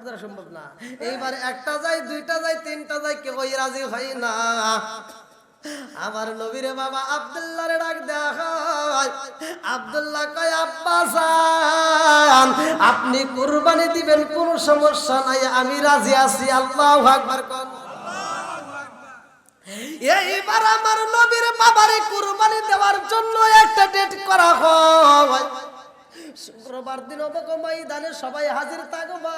দ্বারা সম্ভব না। এইবার একটা যায়, দুইটা যায়, তিনটা যায়, কেউই রাজি হয় না। আমার নবীরে বাবা আব্দুল্লাহ রে ডাক দেয়া হয়। আব্দুল্লাহ কয়, আব্বা জান আপনি কুরবানি দিবেন, কোনো সমস্যা নাই, আমি রাজি আছি। আল্লাহু আকবার কোন। এইবার আমার নবীর বাবারে কুরবানি দেওয়ার জন্য একটা ডেট করা হয়। শুক্রবার দিন ময়দানে সবাই হাজির থাকবা।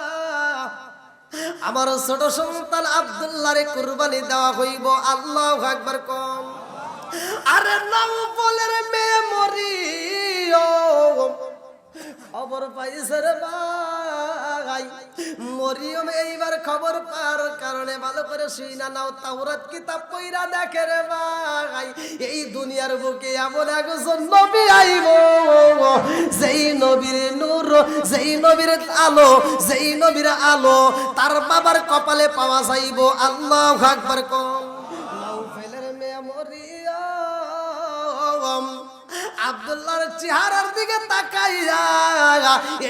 আমার ছোট সন্তান আব্দুল্লাহরে কুরবানি দেওয়া হইব। আল্লাহু আকবার কোন। আরে নওফলের মেয়ে মরিয়ম খবর পাইছে রে ভাই। মরিয়ম এইবার খবর পাওয়ার কারণে ভালো করে শুইনা নাও, তাওরাত কিতাব পড়া দেখে রে ভাই, এই দুনিয়ার বুকে এমন একজন নবী আইব, যেই নবীর নূর, যেই নবীর আলো, যেই নবীর আলো তার বাবার কপালে পাওয়া যাইব। আল্লাহু আকবার কোন। নওফলের মেয়ে মরিয়ম আব্দুল্লাহর চেহারার দিকে তাকাইয়া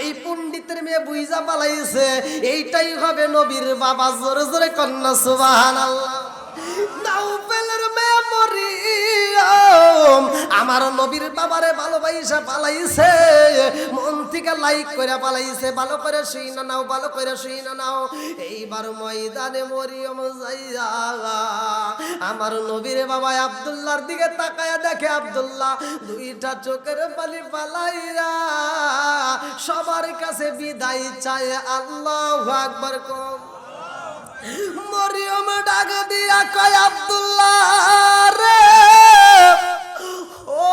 এই পণ্ডিতের মেয়ে বুইজা পালাইছে এইটাই হবে নবীর বাবা। জোরে জোরে কন্যা সুবহানাল্লাহ। নওফলের মেয়ে মরিয়ম আমার নবীর বাবারে ভালোবাসা পালাইছে, মন থেকে লাইক করে পালাইছে। ভালো করে শুই না নাও, ভালো করে শুই না নাও। এইবার ময়দানে মরিয়ম যাইয়া আমার নবীর বাবা আব্দুল্লাহর দিকে তাকায়া দেখে আব্দুল্লাহ দুইটা চোখের পানি পালাইয়া সবার কাছে বিদায় চায়। আল্লাহু আকবার কোন। মরিয়ম ডাক দিয়া কয়, আব্দুল্লাহ রে, ও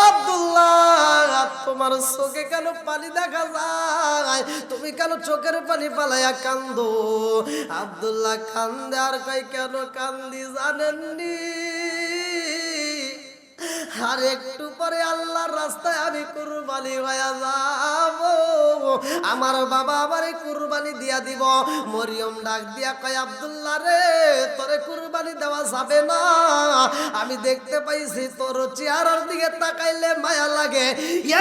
আব্দুল্লাহ তোমার চোখে কেন পানি দেখা যায়? তুমি কেন চোখের পানি পালাইয়া কান্দো? আব্দুল্লাহ কান্দে আর কয়, কেন কান্দি জানেননি? আর একটু পরে আল্লাহর রাস্তায় আমি কুরবানি হয়ে যাব, আমার বাবা আমারে কুরবানি দিয়া দিব। মরিয়ম ডাক দিয়া কয়, আব্দুল্লাহ রে তোরে কুরবানি দেওয়া যাবে না। আমি দেখতে পাইছি তোর চেহারার দিকে তাকাইলে মায়া লাগে।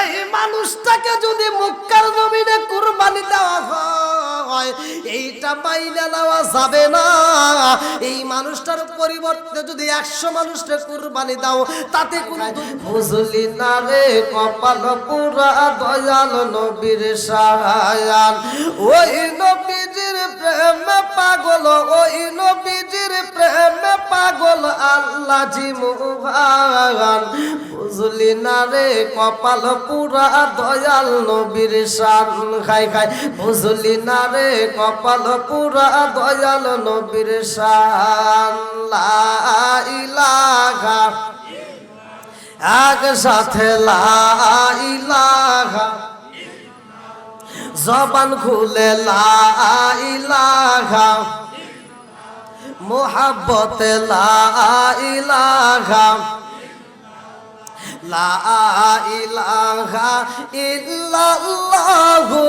এই মানুষটাকে যদি মক্কার জমিনে কুরবানি দেওয়া হয় এইটা মাইনা নেওয়া যাবে না। এই মানুষটার পরিবর্তে যদি 100 মানুষকে কুরবানি দাও তাতে কোনো বুঝলি না রে কপাল পুরা দয়াল নবীর শায়ান। ওই নবীজির প্রেমে পাগল, ওই নবীজির প্রেমে পাগল আল্লাহ জিমুহান। বুঝলি না রে কপাল পুরা দয়াল নবীর শান। খাই খাই বুঝলি না রে কপাল পুরা দয়াল নবীর শান। লা ইলাহা একসাথে লা ইলাহা, জবান খুলে লা ইলাহা, মোহাব্বতে লা ইলাহা, লা ইলাহা ইল্লাল্লাহু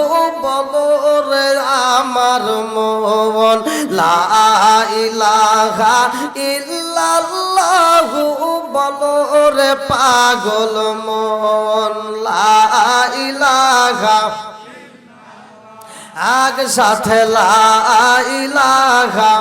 বলো রে আমার মন। লা ইলাহা ইল্লাল্লাহু বলো রে পাগল মন। লা ইলাহা একসাথে লা ইলাহা,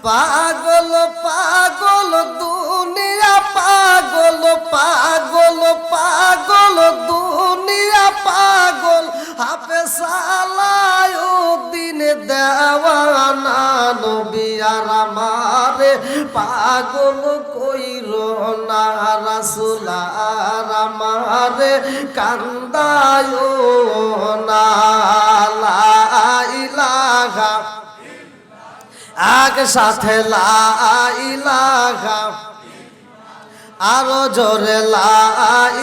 পাগল পাগল দুনিয়া, পাগল পাগল পাগল দুনিয়া, পাগল হাফে সালাউদ্দিন দেওয়ানা নবী আর আমারে পাগল কইর না, রাসূল আর আমারে কান্দায় না। লা ইলাহা একসাথে লা ইলাহা, আরো জোরে লা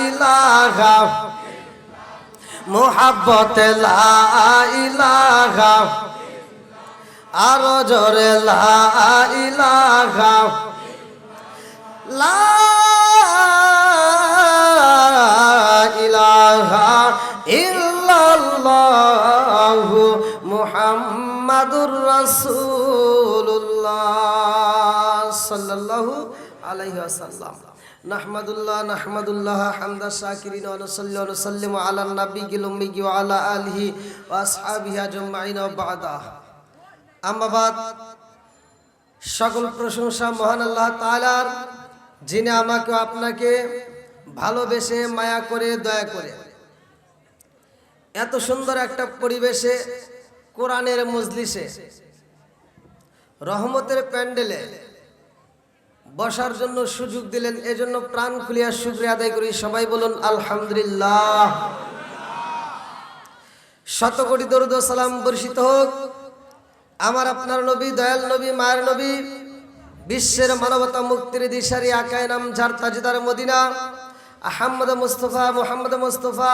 ইলাহা, মোহাব্বতে লা ইলাহা, আরো জোরে লা ইলাহা, লা ইলাহা ইল্লাল্লাহু মুহাম্মাদুর রাসূলুল্লাহ সাল্লাল্লাহু আলাইহি ওয়াসাল্লাম। নাহমাদুল্লাহ হামদা শাকিরিন ওয়া নুসাল্লি ওয়া নুসাল্লিমু আলা নাবিয়িল উম্মি ওয়া আলা আলিহি ওয়া আসহাবিহি আজমাইন ওয়া বা'দা। আম্মা বাদ, সকল প্রশংসা মহান আল্লাহ তাআলার, যিনি আমাকে আপনাকে ভালোবেসে মায়া করে দয়া করে এত সুন্দর একটা পরিবেশে কোরআনের মজলিসে রহমতের প্যান্ডেলে বসার জন্য সুযোগ দিলেন। এজন্য প্রাণ খুলিয়া শুকরিয়া আদায় করি। সবাই বলুন আলহামদুলিল্লাহ। শত কোটি দরুদ ও সালাম বর্ষিত হোক আমার আপনার নবী, দয়াল নবী, মায়ের নবী, বিশ্বের মানবতা মুক্তির দিশারি আকায়ে নাম যার তাজদার মদিনা আহমদ মুস্তাফা, মুহাম্মদ মুস্তাফা,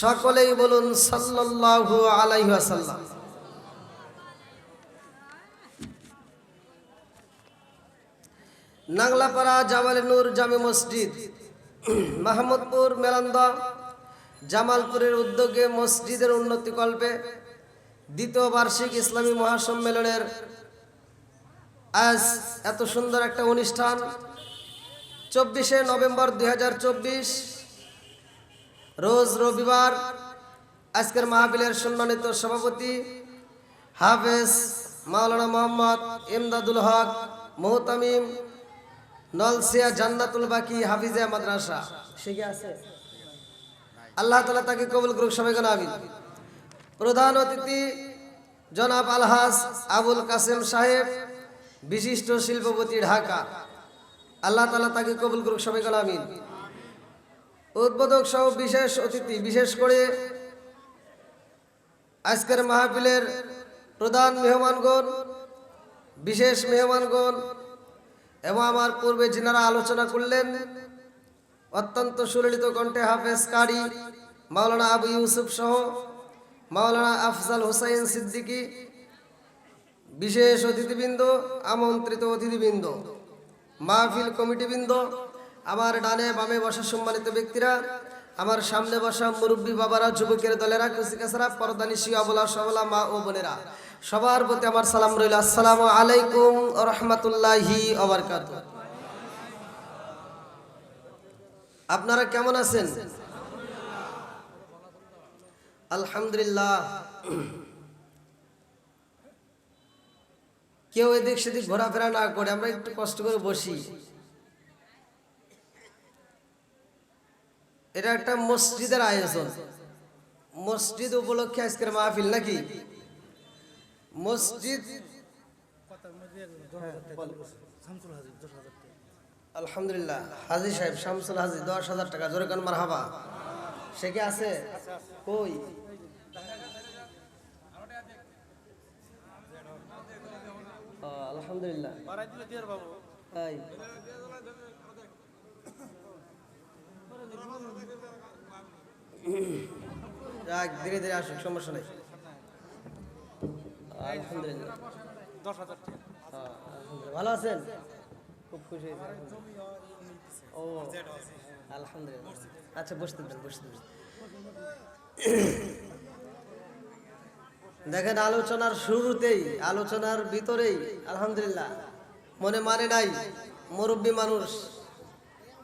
সকলেই বলুন সাল্লাল্লাহু আলাইহি ওয়াসাল্লাম। নাংলাপাড়া জামালে নূর জামে মসজিদ, মাহমুদপুর, মেলান্দা, জামালপুরের উদ্যোগে মসজিদের উন্নতিকল্পে দ্বিতীয় বার্ষিক ইসলামী মহাসম্মেলনের আজ এত সুন্দর একটা অনুষ্ঠান 24শে নভেম্বর 2024 রোজ রবিবার। আজকের মাহফিলের সম্মানিত সভাপতি হাফেজ মাওলানা মোহাম্মদ ইমদাদুল হক মুহতামিম, নলসিয়া জান্নাতুল বাকি হাফিজিয়া মাদ্রাসা শিখে আছে। আল্লাহ তাআলা তাকে কবুল করুক, সবাই বলেন আমিন। প্রধান অতিথি জনাব আলহাজ আবুল কাসেম সাহেব, বিশিষ্ট শিল্পপতি, ঢাকা। আল্লাহ তাআলা তাকে কবুল করুক, সবাই বলেন আমিন। উদ্বোধক সহ বিশেষ অতিথি, বিশেষ করে আজকের মাহফিলের প্রধান মেহমানগণ, বিশেষ মেহমানগণ এবং আমার পূর্বে যিনারা আলোচনা করলেন, অত্যন্ত সুললিত কণ্ঠে হাফেজ কারি মাওলানা আবু ইউসুফ সহ মাওলানা আফজাল হোসাইন সিদ্দিকী, বিশেষ অতিথিবৃন্দ, আমন্ত্রিত অতিথিবৃন্দ, মাহফিল কমিটিবৃন্দ, আমার ডানে বামে বসা সম্মানিত ব্যক্তিরা, আমার সামনে বসা মুরব্বী বাবারা, যুবকের দলেরা, কুচিকাছারা, পর্দানিশী, অবলা সবলা মা ও বোনেরা, সবার প্রতি আমার সালাম রইল। আসসালামু আলাইকুম ওয়া রাহমাতুল্লাহি ওয়া বারাকাতুহু। আপনারা কেমন আছেন? আলহামদুলিল্লাহ। কেউ এদিক সেদিক ঘোরাফেরা না করে আমরা একটু কষ্ট করে বসি। এটা একটা মসজিদের আয়োজন, মসজিদ উপলক্ষে আজকের মাহফিল নাকি? মসজিদ আলহামদুলিল্লাহ। হাজী সাহেব শামসুল হাজী 10,000 টাকা, জোরে কান মারহাবা। সে কি আছে? কই? আলহামদুলিল্লাহ। তাই ধীরে ধীরে আসুক, সমস্যা নেই। আলহামদুলিল্লাহ। 10,000 টাকা। ভালো আছেন? খুব খুশি হয়েছে। ও আলহামদুলিল্লাহ। আচ্ছা বসতে দেন, বসতে দেন। দেখেন, আলোচনার শুরুতেই, আলোচনার ভিতরেই আলহামদুলিল্লাহ মনে মানে নাই, মুরব্বী মানুষ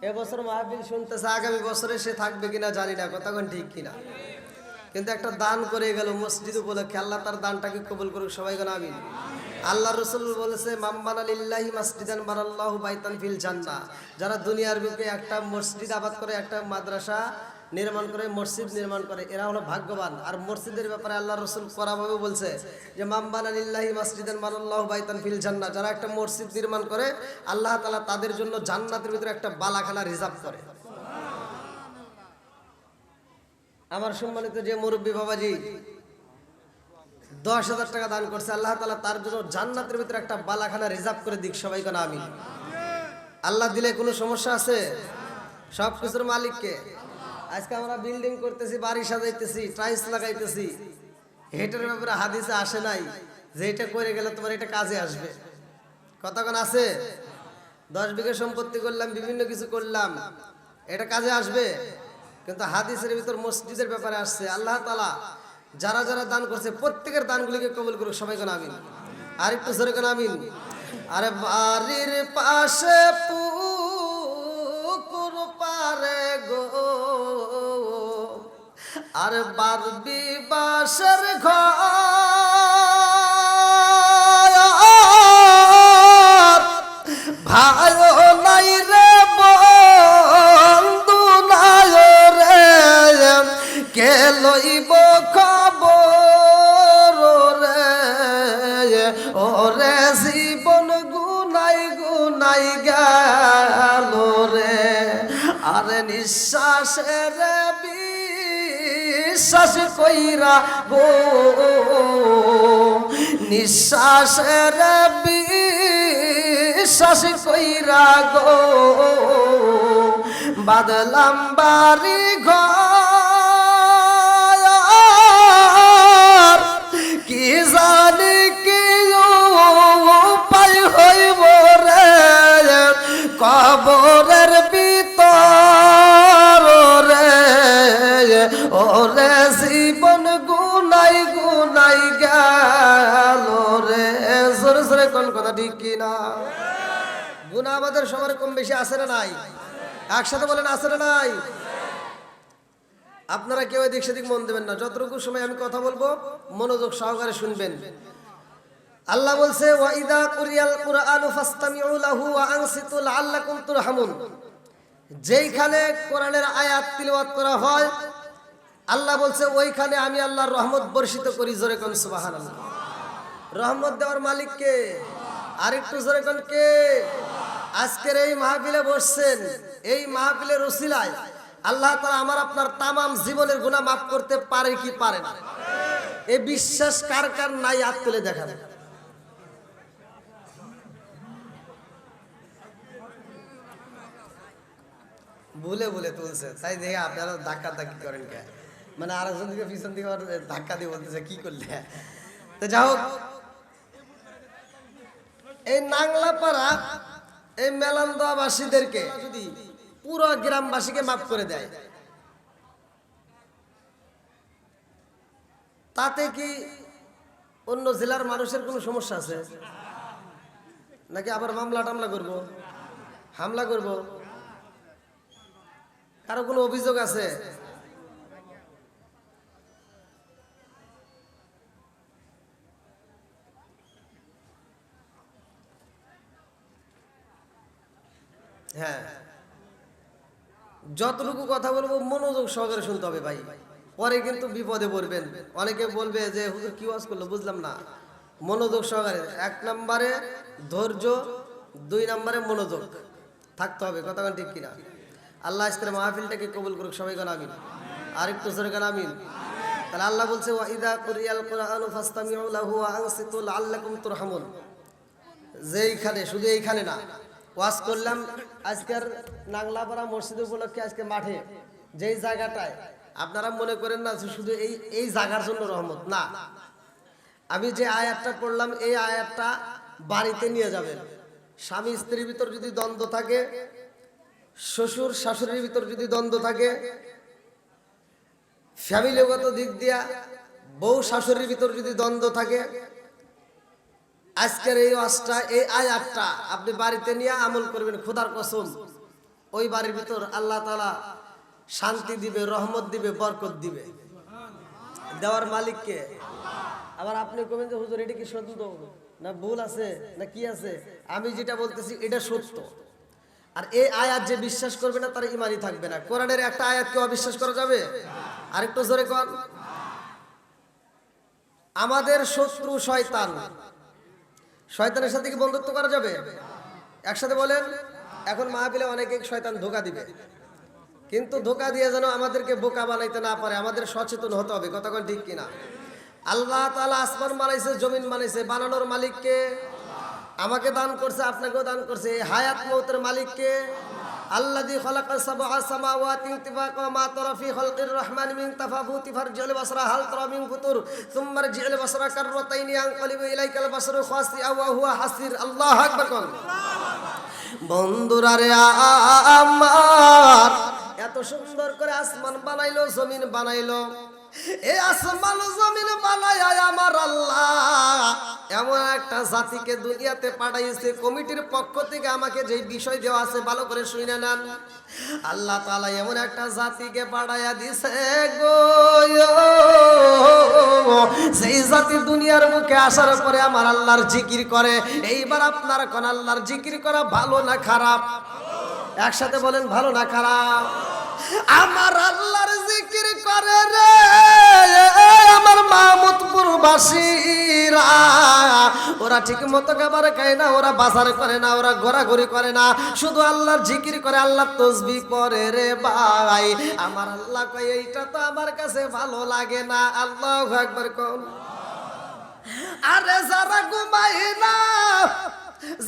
এবছর মাহফিল শুনতেছে, আগামী বছরে সে থাকবে কিনা জানি না, কথা কোন ঠিক কিনা, কিন্তু একটা দান করে গেল মসজিদ উপলক্ষে। আল্লাহ তার দানটাকে কবুল করুক, সবাই গণ আমিন। আল্লাহ রাসূল বলেছে, মাম্বানা লিল্লাহি মাসজিদান বানাল্লাহু বাইতান ফিল জান্নাহ। যারা দুনিয়ার বুকে একটা মসজিদ আবাদ করে, একটা মাদ্রাসা নির্মাণ করে, মসজিদ নির্মাণ করে, এরা হলো ভাগ্যবান। আর মসজিদের ব্যাপারে আল্লাহ রাসূল কড়াভাবে বলছে যে মাম্বানা লিল্লাহি মাসজিদান বানাল্লাহু বাইতান ফিল জান্নাহ। যারা একটা মসজিদ নির্মাণ করে, আল্লাহ তাআলা তাদের জন্য জান্নাতের ভিতরে একটা বালাখানা রিজার্ভ করে। আমার সম্মানিত যে মুরব্বী বাবাজি 10,000 টাকা দান করছে, আল্লাহ তাআলা তার জন্য জান্নাতের ভিতরে একটা বালাখানা রিজার্ভ করে দিক, সবাই কোন আমিন। আল্লাহ দিলে কোনো সমস্যা আছে? সব কিছুর মালিককে। আজকে আমরা বিল্ডিং করতেছি, বাড়ি সাজাইতেছি, টাইলস লাগাইতেছি, এটার ব্যাপারে হাদিসে আসে নাই যে এটা করে গেলে তোমার এটা কাজে আসবে, কথা কোন আছে? 10 বিঘা সম্পত্তি করলাম, বিভিন্ন কিছু করলাম, এটা কাজে আসবে? কিন্তু হাদিসের ভিতর মসজিদের ব্যাপারে আসছে। আল্লাহ তাআলা যারা যারা দান করছে প্রত্যেকের দানগুলিকে কবুল করুক, সবাই কোন আমিন। আর একটু জোরে কোন আমিন। আরে বাড়ির পাশে আর বারবি বাসের ঘর ভাইও নাই রে বন্ধু নাই রে কে লইব খবর রে ওরে জীবন গুনাই গুনাই গেল রে আরে নিঃশ্বাসের বিশ্বাস কইরা গো নিঃশ্বাসের বিশ্বাস কইরা গো বাদলাম বাড়ি ঘর কি জানি কি উপায় হইব রে কবরের ভিতর রে ওরে জীবন গুনাই গুনাই গেল রে জোরে জোরে কোন কথা ঠিক কিনা গুনাহ আমাদের সবার কম বেশি আছে না নাই একসাথে বলেন আছে না নাই আপনারা কেউ এদিক সেদিক মন দেবেন না যতটুকু সময় আমি কথা বলবো মনোযোগ সহকারে শুনবেন আল্লাহ বলছে ওয়া ইযা কুরিয়াল কুরআনু ফাসতামিউ লাহু ওয়া আনসিতু লাআল্লাকুম তুরহামুন যেইখানে কোরআনের আয়াত তিলাওয়াত করা হয় আল্লাহ বলছে ওইখানে আমি আল্লাহর রহমত বর্ষিত করি জোরে কোন সুবহানাল্লাহ রহমত দেওয়ার মালিক কে আরেকটু জোরে কোন কে আজকের এই মাহফিলে বসছেন এই মাহফিলের উসিলায় আল্লাহ তাআলা আমার আপনার তামাম জীবনের গুনাহ maaf করতে পারে কি পারে না এই বিশ্বাস কার কার নাই হাত তুলে দেখান ভুলে ভুলে তুলছে তাই দেখে আপনারা ধাক্কা ধাক্কি করেন কে মানে আরেকজন দিকে পিছন দিকে ধাক্কা দিয়ে বলতেছে কি করলে তো যাই হোক এই নাংলাপাড়া এই মেলান্দবাসীদেরকে যদি পুরো গ্রামবাসীকে মাফ করে দেয় তাতে কি অন্য জেলার মানুষের কোনো সমস্যা আছে নাকি আবার মামলা টামলা করব হামলা করব কারো কোনো অভিযোগ আছে হ্যাঁ যতটুকু কথা বলবো মনোযোগ সহকারে শুনতে হবে ভাই পরে কিন্তু বিপদে পড়বেন অনেকে বলবে যে হুজুর কি ওয়াজ করলো বুঝলাম না মনোযোগ সহকারে এক নম্বরে ধৈর্য দুই নম্বরে মনোযোগ থাকতে হবে কথা ঠিক কিনা আল্লাহ আজকের মাহফিলটাকে কবুল করুক সবাই গান আমিন আরেকটু জোরে গান আমিন তাহলে আল্লাহ বলছে ওয়া ইযা কুরিয়াল কুরআনু ফাসতামিউ লাহু ওয়া আনসিতু লাআল্লাকুম তুরহামুন যেইখানে শুধু এইখানে না ওয়াজ করলাম আজকের নাংলাপাড়া মসজিদ উপলক্ষে আজকে মাঠে যেই জায়গাটায় আপনারা মনে করেন না শুধু এই জায়গার জন্য রহমত না আমি যে আয়াতটা পড়লাম এই আয়াতটা বাড়িতে নিয়ে যাবেন স্বামী স্ত্রীর ভিতর যদি দ্বন্দ্ব থাকে শ্বশুর শাশুড়ির ভিতর যদি দ্বন্দ্ব থাকে ফ্যামিলিগত দিক দিয়া বউ শাশুড়ির ভিতর যদি দ্বন্দ্ব থাকে আজকের এই ওয়াজটা এই আয়াতটা আপনি বাড়িতে নিয়ে আমল করবেন খোদার কসম ওই বাড়ির ভিতর আল্লাহ তাআলা শান্তি দিবে রহমত দিবে বরকত দিবে দেওয়ার মালিক কে আবার আপনি কবেন যে হুজুর এটা কি সত্য না ভুল আছে না কি আছে আমি যেটা বলতেছি এটা সত্য আর এই আয়াত যে বিশ্বাস করবে না তার ঈমানই থাকবে না কোরআনের একটা আয়াতকে অবিশ্বাস করা যাবে আরেকটু জোরে কোন আমাদের শত্রু শয়তান শয়তানের সাথে কি বন্ধুত্ব করা যাবে একসাথে বলেন এখন মাহফিলে অনেকে শয়তান ধোঁকা দিবে কিন্তু ধোঁকা দিয়ে যেন আমাদেরকে বোকা বানাইতে না পারে আমাদের সচেতন হতে হবে কতক্ষণ ঠিক কিনা আল্লাহ তাআলা আসমান বানাইছে জমিন বানাইছে বানানোর মালিক কে আমাকে দান করছে আপনাকেও দান করছে হায়াত মউতের মালিক কে আল্লাযী খালাকাস সাবআ সামাওয়াতি তিবাকা মা তারা ফি খালকির রহমান মিন তাফাবুতি ফারজিল বাসরা হাল তারা মিন ফুতুর সুম্মা রজিল বাসরা কাররাতাইনি আনকালিবু ইলাইকাল বাসরু খাসিআ ওয়া হুয়া হাসির আল্লাহু আকবার কোন বন্ধুরা রে আমার এত সুন্দর করে আসমান বানাইলো জমিন বানাইলো এই আসমান জমিন বানায় আমার আল্লাহ এমন একটা জাতিকে দুনিয়াতে পাঠাইছে, কমিটির পক্ষ থেকে আমাকে যে বিষয় দেওয়া আছে ভালো করে শুনে নেন। আল্লাহ তাআলা এমন একটা জাতিকে পাঠাইয়া দিছে গো, সেই জাতি দুনিয়ার মুখে আসার পরে আমার আল্লাহর জিকির করে। এইবার আপনার কোন আল্লাহর জিকির করা ভালো না খারাপ? একসাথে বলেন, ভালো না খারাপ? আমার আল্লাহর জিকির করে রে আমার মাহমুদপুর বাসীরা। ওরা ঠিক মতো খাবার খায় না, ওরা বাজার করে না, ওরা ঘোরাঘুরি করে না, শুধু আল্লাহর জিকির করে, আল্লাহর তাসবিহ পড়ে রে ভাই। আমার আল্লাহ কয় এইটা তো আমার কাছে ভালো লাগে না। আল্লাহু আকবার কোন। আরে যারা ঘুমায় না,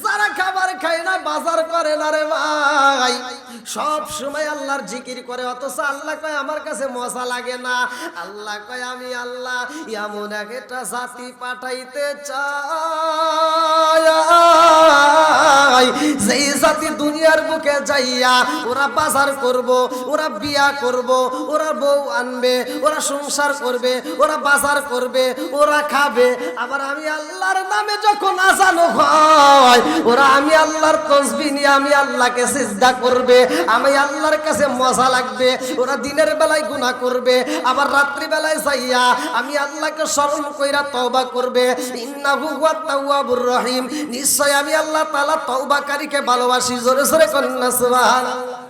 যারা খাবার খায় না, বাজার করে না রে ভাই, সব সময় আল্লাহর জিকির করে, অথচ আল্লাহ কয় আমার কাছে মজা লাগে না। আল্লাহ কয় আমি আল্লাহ এমন একটা জাতি পাঠাইতে চাই, যেই জাতি দুনিয়ার বুকে যাইয়া ওরা বাজার করব, ওরা বিয়া করব, ওরা বউ আনবে, ওরা সংসার করবে, ওরা বাজার করবে, ওরা খাবে। আবার আমি আল্লাহর নামে যখন আজান হয়, ওরা আমি আল্লাহর তাসবিহ নিয়ে আমি আল্লাহকে সিজদা করবে, আমি আল্লাহর কাছে মজা লাগবে। ওরা দিনের বেলায় গুনাহ করবে, আবার রাত্রি বেলায় যাইয়া আমি আল্লাহকে স্মরণ কইরা তওবা করবে। ইন্নাহু হুয়াত তাওয়াবুর রহিম, নিশ্চয় আমি আল্লাহ তাআলা তওবাকারীকে ভালোবাসি। জোরে জোরে কন্না সুবহানাল্লাহ।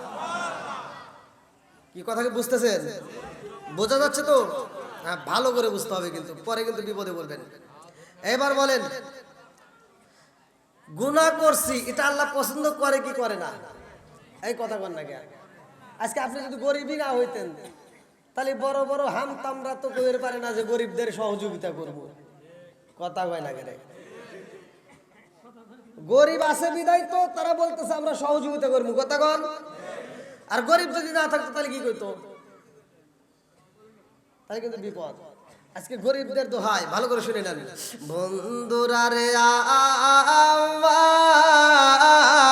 কি কথা কি বুঝতেছেন? বোঝা যাচ্ছে তো? হ্যাঁ, ভালো করে বুঝতে হবে, কিন্তু পরে কিন্তু বিপদে বলবেন। এবার বলেন, গুনাহ করছি এটা আল্লাহ পছন্দ করে কি করে না? এই কথা কন না কেন? আজকে আপনি যদি গরিবই না হইতেন, তাহলে বড় বড় হামতামরা তো কইতে পারে না যে গরিবদের সহযোগিতা করব। কথা কয় না কেন? গরিব আছে বিদায় তো তারা বলতেছে আমরা সহযোগিতা করবো। কথা কন। আর গরিব যদি না থাকতো তাহলে কি করতো? তাহলে কিন্তু বিপদ। আজকে গরিবদের দোহাই ভালো করে শুনে নেন। বন্ধুরা রে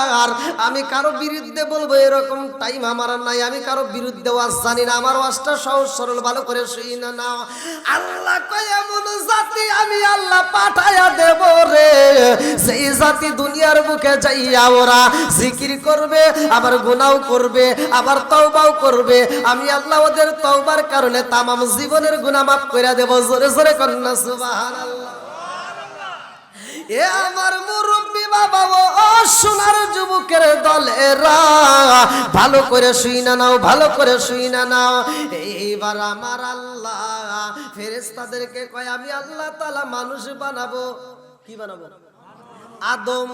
আমার, আমি কারো বিরুদ্ধে বলবো এরকম টাইম আমার নাই। আমি কারো বিরুদ্ধে ওয়াজ জানি না, আমার ওয়াজটা সহজ সরল ভালো করে শুনে নাও। আল্লাহ কয় এমন জাতি আমি আল্লাহ পাঠায়া দেব রে, সেই জাতি দুনিয়ার বুকে যাইয়া ওরা জিকির করবে, আবার গুনাহ করবে, আবার তওবাও করবে। আমি আল্লাহ ওদের তওবার কারণে তামাম জীবনের গুনাহ মাফ কইরা দেব। জোরে জোরে কন্না সুবহানাল্লাহ। এ আমার মুরব্বি বাবা ও সোনার যুবকের দলেরা, ভালো করে শুইনা নাও, ভালো করে শুইনা নাও। এইবার আমার আল্লাহ ফেরেশতাদেরকে কয় আমি আল্লাহ তাআলা মানুষ বানাবো। কি বানাবো? আদম।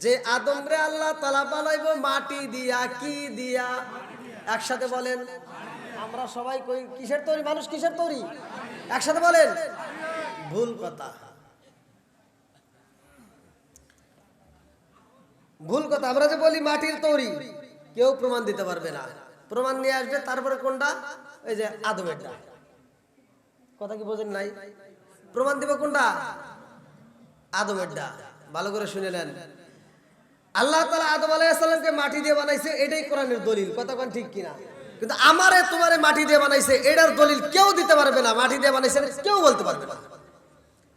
যে আদম রে আল্লাহ তাআলা বানাইবো মাটি দিয়া। কি দিয়া? একসাথে বলেন। আমরা সবাই কই কিসের তৈরি? মানুষ কিসের তৈরি? একসাথে বলেন। ভুল কথা, ভুল কথা। আমরা যে বলি মাটির তৈরি, কেউ প্রমাণ দিতে পারবে না। প্রমাণ নিয়ে আসবে তারপরে কোনটা? এই যে আদমেরটা। কথা কি বোঝেন নাই? প্রমাণ দিব কোনটা? আদমেরটা। ভালো করে শুনে নেন। আল্লাহ তাআলা আদম আলাইহিস সালামকে মাটি দিয়ে বানাইছে, এটাই কোরআনের দলিল। কথা কোন ঠিক কিনা? কিন্তু আমারে তোমারে মাটি দিয়ে বানাইছে এটার দলিল কেউ দিতে পারবে না। মাটি দিয়ে বানাইছে কেউ বলতে পারবে না।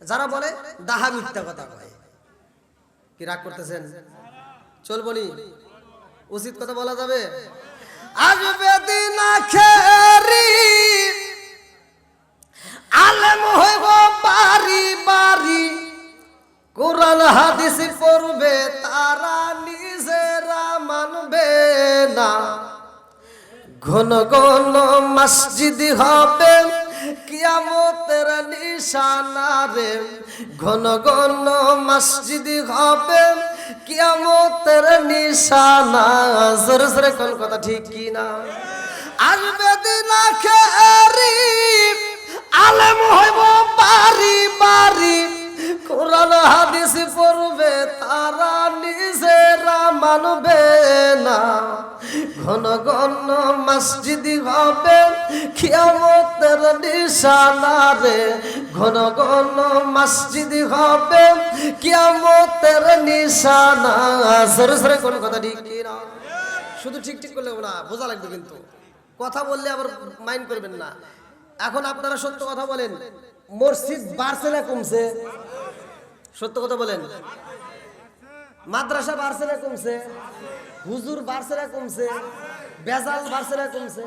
যারা বলে ডাহা মিথ্যা কথা কয়। কি রাগ করতেছেন? চলবনি? উচিত কথা বলা যাবে? আসবে দিন আখেরি আলেম হইব বাড়ি বাড়ি, কোরআন হাদিস পড়বে তারা নিজেরা মানবে না। ঘন ঘন মসজিদ হবে কিয়ামতের নিশানা রে, ঘন ঘন মসজিদ হবে কিয়ামতের নিশানা। জোরে জোরে কোন কথা ঠিক কি না? আসবে দিন আখেরি আলেম হইব বাড়ি বাড়ি, কোরআন হাদিস পড়বে তারা নিজেরা মানবে না। ঘন ঘন মসজিদ হবে কিয়ামতের নিশানা রে, ঘন ঘন মসজিদ হবে কিয়ামতের নিশানা। সরে সরে কোন কথা ঠিক কি না? শুধু ঠিক ঠিক করলে না, বোঝা লাগবে। কিন্তু কথা বললে আবার মাইন্ড করবেন না। এখন আপনারা সত্য কথা বলেন, মসজিদ বাড়ছে না কমছে? সত্য কথা বলেন। মাদ্রাসা বাড়ছে না কমছে? হুজুর বাড়ছে না কমছে? বেজাল বাড়ছে না কমছে?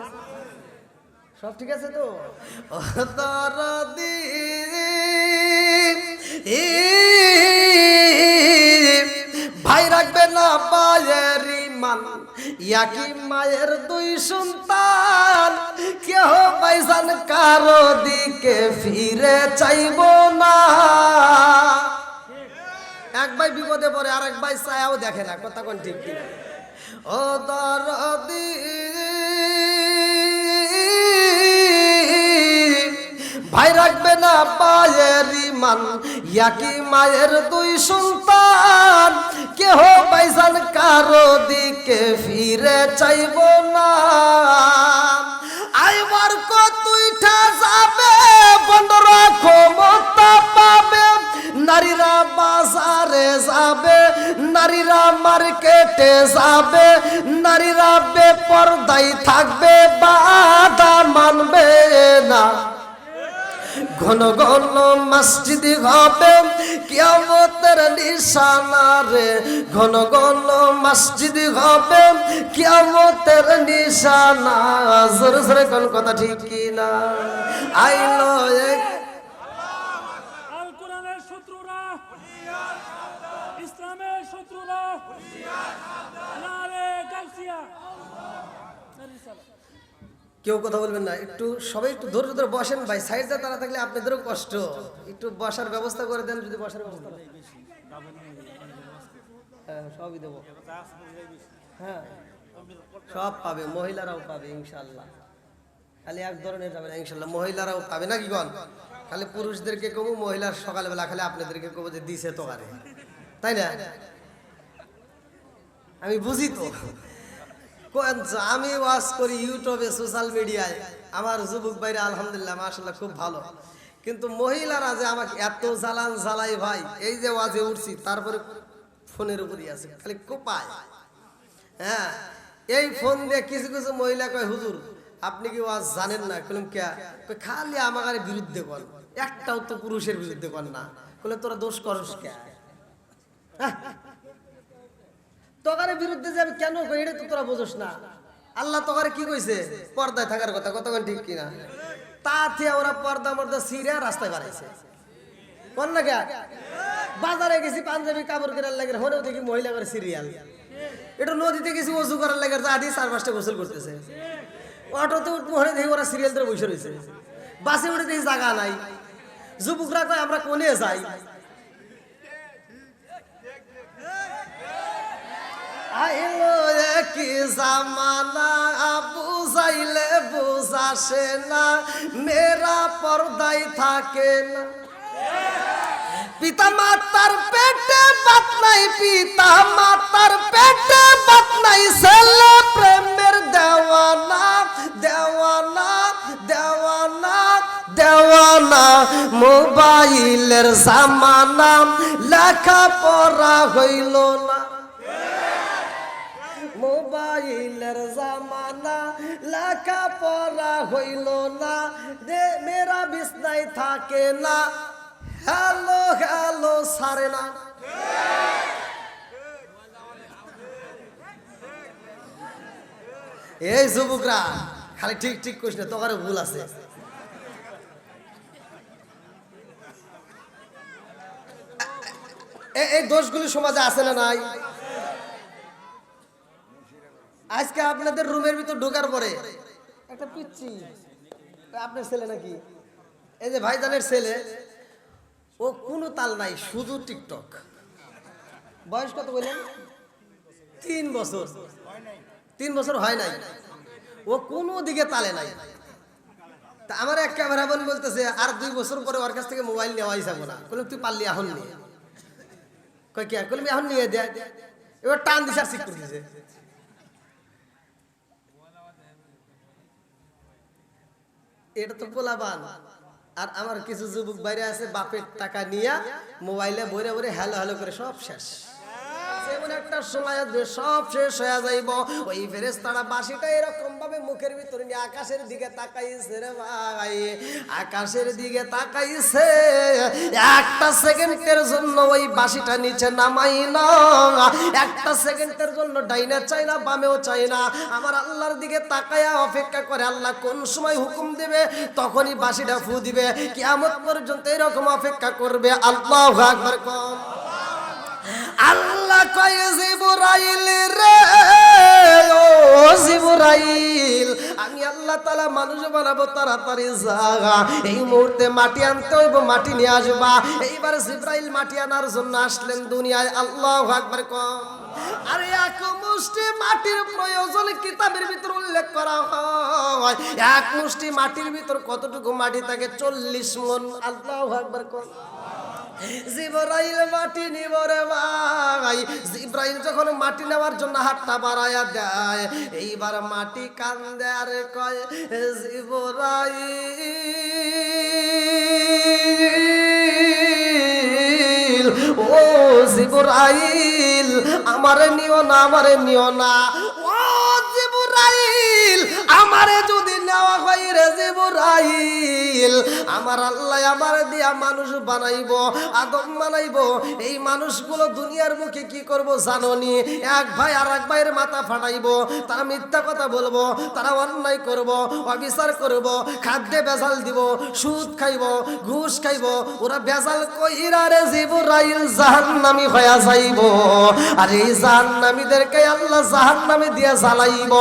সব ঠিক আছে তো? দরদি ভাই রাখবে না পায়ের ইমান, ইয়াকি মায়ের দুই সন্তান, কেহ ভাইজান কারো দিকে ফিরে চাইব না। এক ভাই বিপদে পড়ে আর এক ভাই ছায়াও দেখে না, কথা কোন ঠিক কিনা? ও দরদি ভাই রাখবে না পায়ের ইমান, ইয়াকি মায়ের দুই সন্তান, কেহ ভাইজান কারো দিকে ফিরে চাইব না। আইবার কতুইটা যাবে, বন্ধরা ক্ষমতা পাবে, নারীরা বাজারে যাবে, নারীরা মার্কেটে যাবে, নারীরা বেপরদাই থাকবে, বাধা মানবে না। ঘন ঘন মসজিদ হবে কিয়ামতের নিশানা রে, ঘন ঘন মসজিদ হবে কিয়ামতের নিশানা। জোরে জোরে কোন কথা ঠিক কি না? আইলো এক আল কোরআনের শত্রুরা, ইসলামের শত্রুরা, নারে গাউসিয়া। কেউ কথা বলবেন না, একটু সবাই একটু ধৈর্য ধরে বসেন ভাই। সাইডটা তারা থাকলে আপনাদেরও কষ্ট, একটু বসার ব্যবস্থা করে দেন। যদি বসার ব্যবস্থা না, হ্যাঁ সবই দেবো, হ্যাঁ সব পাবে, মহিলারাও পাবে ইনশাল্লাহ। খালি এক ধরনের যাবে না ইনশাল্লাহ, মহিলারাও পাবে নাকি গন? খালি পুরুষদেরকে কবো, মহিলার সকালবেলা খালি আপনাদেরকে কবো যে দিছে তো আরে, তাই না? আমি বুঝি তো। আমি ওয়াজ করি ইউটিউবে, সোশ্যাল মিডিয়ায়, আমার যুবক ভাইরা আলহামদুলিল্লাহ মাশাআল্লাহ খুব ভালো, কিন্তু মহিলারা যে আমাকে এত জ্বালান জ্বালাই ভাই, এই যে ওয়াজে উঠছি তারপরে ফোনের উপরই আছে, খালি কোপায়। হ্যাঁ, এই ফোন দিয়ে কিছু কিছু মহিলা কয়, হুজুর আপনি কি ওয়াজ জানেন না? বললাম কে? খালি আমার বিরুদ্ধে কর, একটাও তো পুরুষের বিরুদ্ধে কর না। বলে তোরা দোষ করস কে? তোকারের বিরুদ্ধে যে আমি কেন কই, এটা তো তোরা বোঝস না। আল্লাহ তোকারে কি কইছে? পর্দায় থাকার কথা, কতক্ষণ ঠিক কিনা? তাতে ওরা পর্দা মর্দা সিরিয়া রাস্তায় বাড়াইছে। কোন না কে? বাজারে গেছি পাঞ্জাবি কাপড় কেনার লাগে, হলেও দেখি মহিলা করে সিরিয়াল। এটা নদীতে গেছি ওযু করার লাগে, আদি 4-5টা গোসল করতেছে। অটোতে উঠবো, হলে দেখি ওরা সিরিয়াল ধরে বসে রয়েছে। বাসে উঠে দেখি জায়গা নাই। যুবকরা কয় আমরা কোনে যাই? আইলো কি জামানা, বুঝাইলে বুঝাসে না, মেয়েরা পর্দায় থাকে না। পিতা মাতার পেটে বাত নাই, পিতা মাতার পেটে বাত নাই, ছেলে প্রেমের দেওয়ানা, দেওয়ানা, দেওয়ানা, দেওয়ানা। মোবাইলের জামানা, লেখা পড়া হইল না। মোবাইলের জামানা, লেখা পড়া হইল না, মেয়েরা বিছনায় থাকে না, হ্যালো হ্যালো সারে না। এই যুবকরা খালি ঠিক ঠিক কইস না, তোকারে ভুল আছে। এই দোষগুলি সমাজে আছে না নাই? আজকে আপনাদের রুমের ভিতর ঢোকার পরে একটা পিচ্ছি, আপনার ছেলে নাকি? এই যে ভাইজানের ছেলে, ও কোনো তাল নাই, শুধু টিকটক। বয়স কত বললেন? 3 বছর। 3 বছর হয় নাই, ও কোনো দিকে তালে নাই। তা আমার এক ক্যামেরা বোন বলতেছে আর 2 বছর পরে ওর কাছ থেকে মোবাইল নেওয়াই যাবো না। বললাম তুই পারলি এখন নিয়ে? কয় কি? বললাম এখন নিয়ে দে। এবার টান দিছে আর ঠিক করে দিছে। এটা তো পোলাবান। আর আমার কিছু যুবক বাইরে আছে, বাপের টাকা নিয়ে মোবাইলে বইরে বইরে হ্যালো হ্যালো করে সব শেষ। এমন একটা সময় আসবে সব শেষ হয়ে যাইব। ওই ফেরেশতারা বাঁশিটা এরকম ভাবে মুখের ভিতরে নিয়ে আকাশের দিকে তাকাইছে রে ভাই, আকাশের দিকে তাকাইছে। একটা সেকেন্ডের জন্য ওই বাঁশিটা নিচে নামাই না, একটা সেকেন্ডের জন্য ডাইনে চাই না বামেও চাই না, আমার আল্লাহর দিকে তাকায়া অপেক্ষা করে আল্লাহ কোন সময় হুকুম দিবে তখনই বাঁশিটা ফু দিবে। কিয়ামত পর্যন্ত এরকম অপেক্ষা করবে। আল্লাহু আকবার কম। আল্লাহ কয় জিবরাইল রে, ও জিবরাইল, আমি আল্লাহ তাআলা মানুষ বানাবো, তাড়াতাড়ি যা, এই মুহূর্তে মাটি আনতে হইব, মাটি নিয়ে আসবা। এইবার জিবরাইল মাটি আনার জন্য আসলেন দুনিয়ায়। আল্লাহু আকবার কম। আরে এক মুষ্টি মাটির প্রয়োজন কিতাবের ভিতর উল্লেখ করা হয়। এক মুষ্টি মাটির ভিতর কতটুকু মাটি থাকে? 40 মণ। আল্লাহু আকবার কম। জিবরাইল মাটি নিব রে ভাই। জিবরাইল যখন মাটি নেওয়ার জন্য হাতটা বাড়ায়া দেয়, এইবার মাটি কান্দে আর কয় জিবরাইল, ও জিবরাইল, আমারে নিও না, আমারে নিও না। ও জিবরাইল, আমারে যদি নেওয়া হয় রে জিবরাইল, আমার আল্লাহ আমার দিয়া মানুষ বানাইবো, আদম বানাইবো। এই মানুষগুলো দুনিয়ার মুখে কি করব জানোনি? এক ভাই আর এক ভাইয়ের মাথা ফাটাইবো, তারা মিথ্যা কথা বলবো, তারা অন্যায় করব, অবিচার করব, খাদ্যে বেজাল দিব, সুদ খাইব, ঘুষ খাইব। ওরা বেজাল কইরা রে জিবরাইল জাহান্নামী হয়ে যাইব। আর এই জাহান্নামীদেরকে আল্লাহ জাহান্নামে দিয়া জ্বালাইব।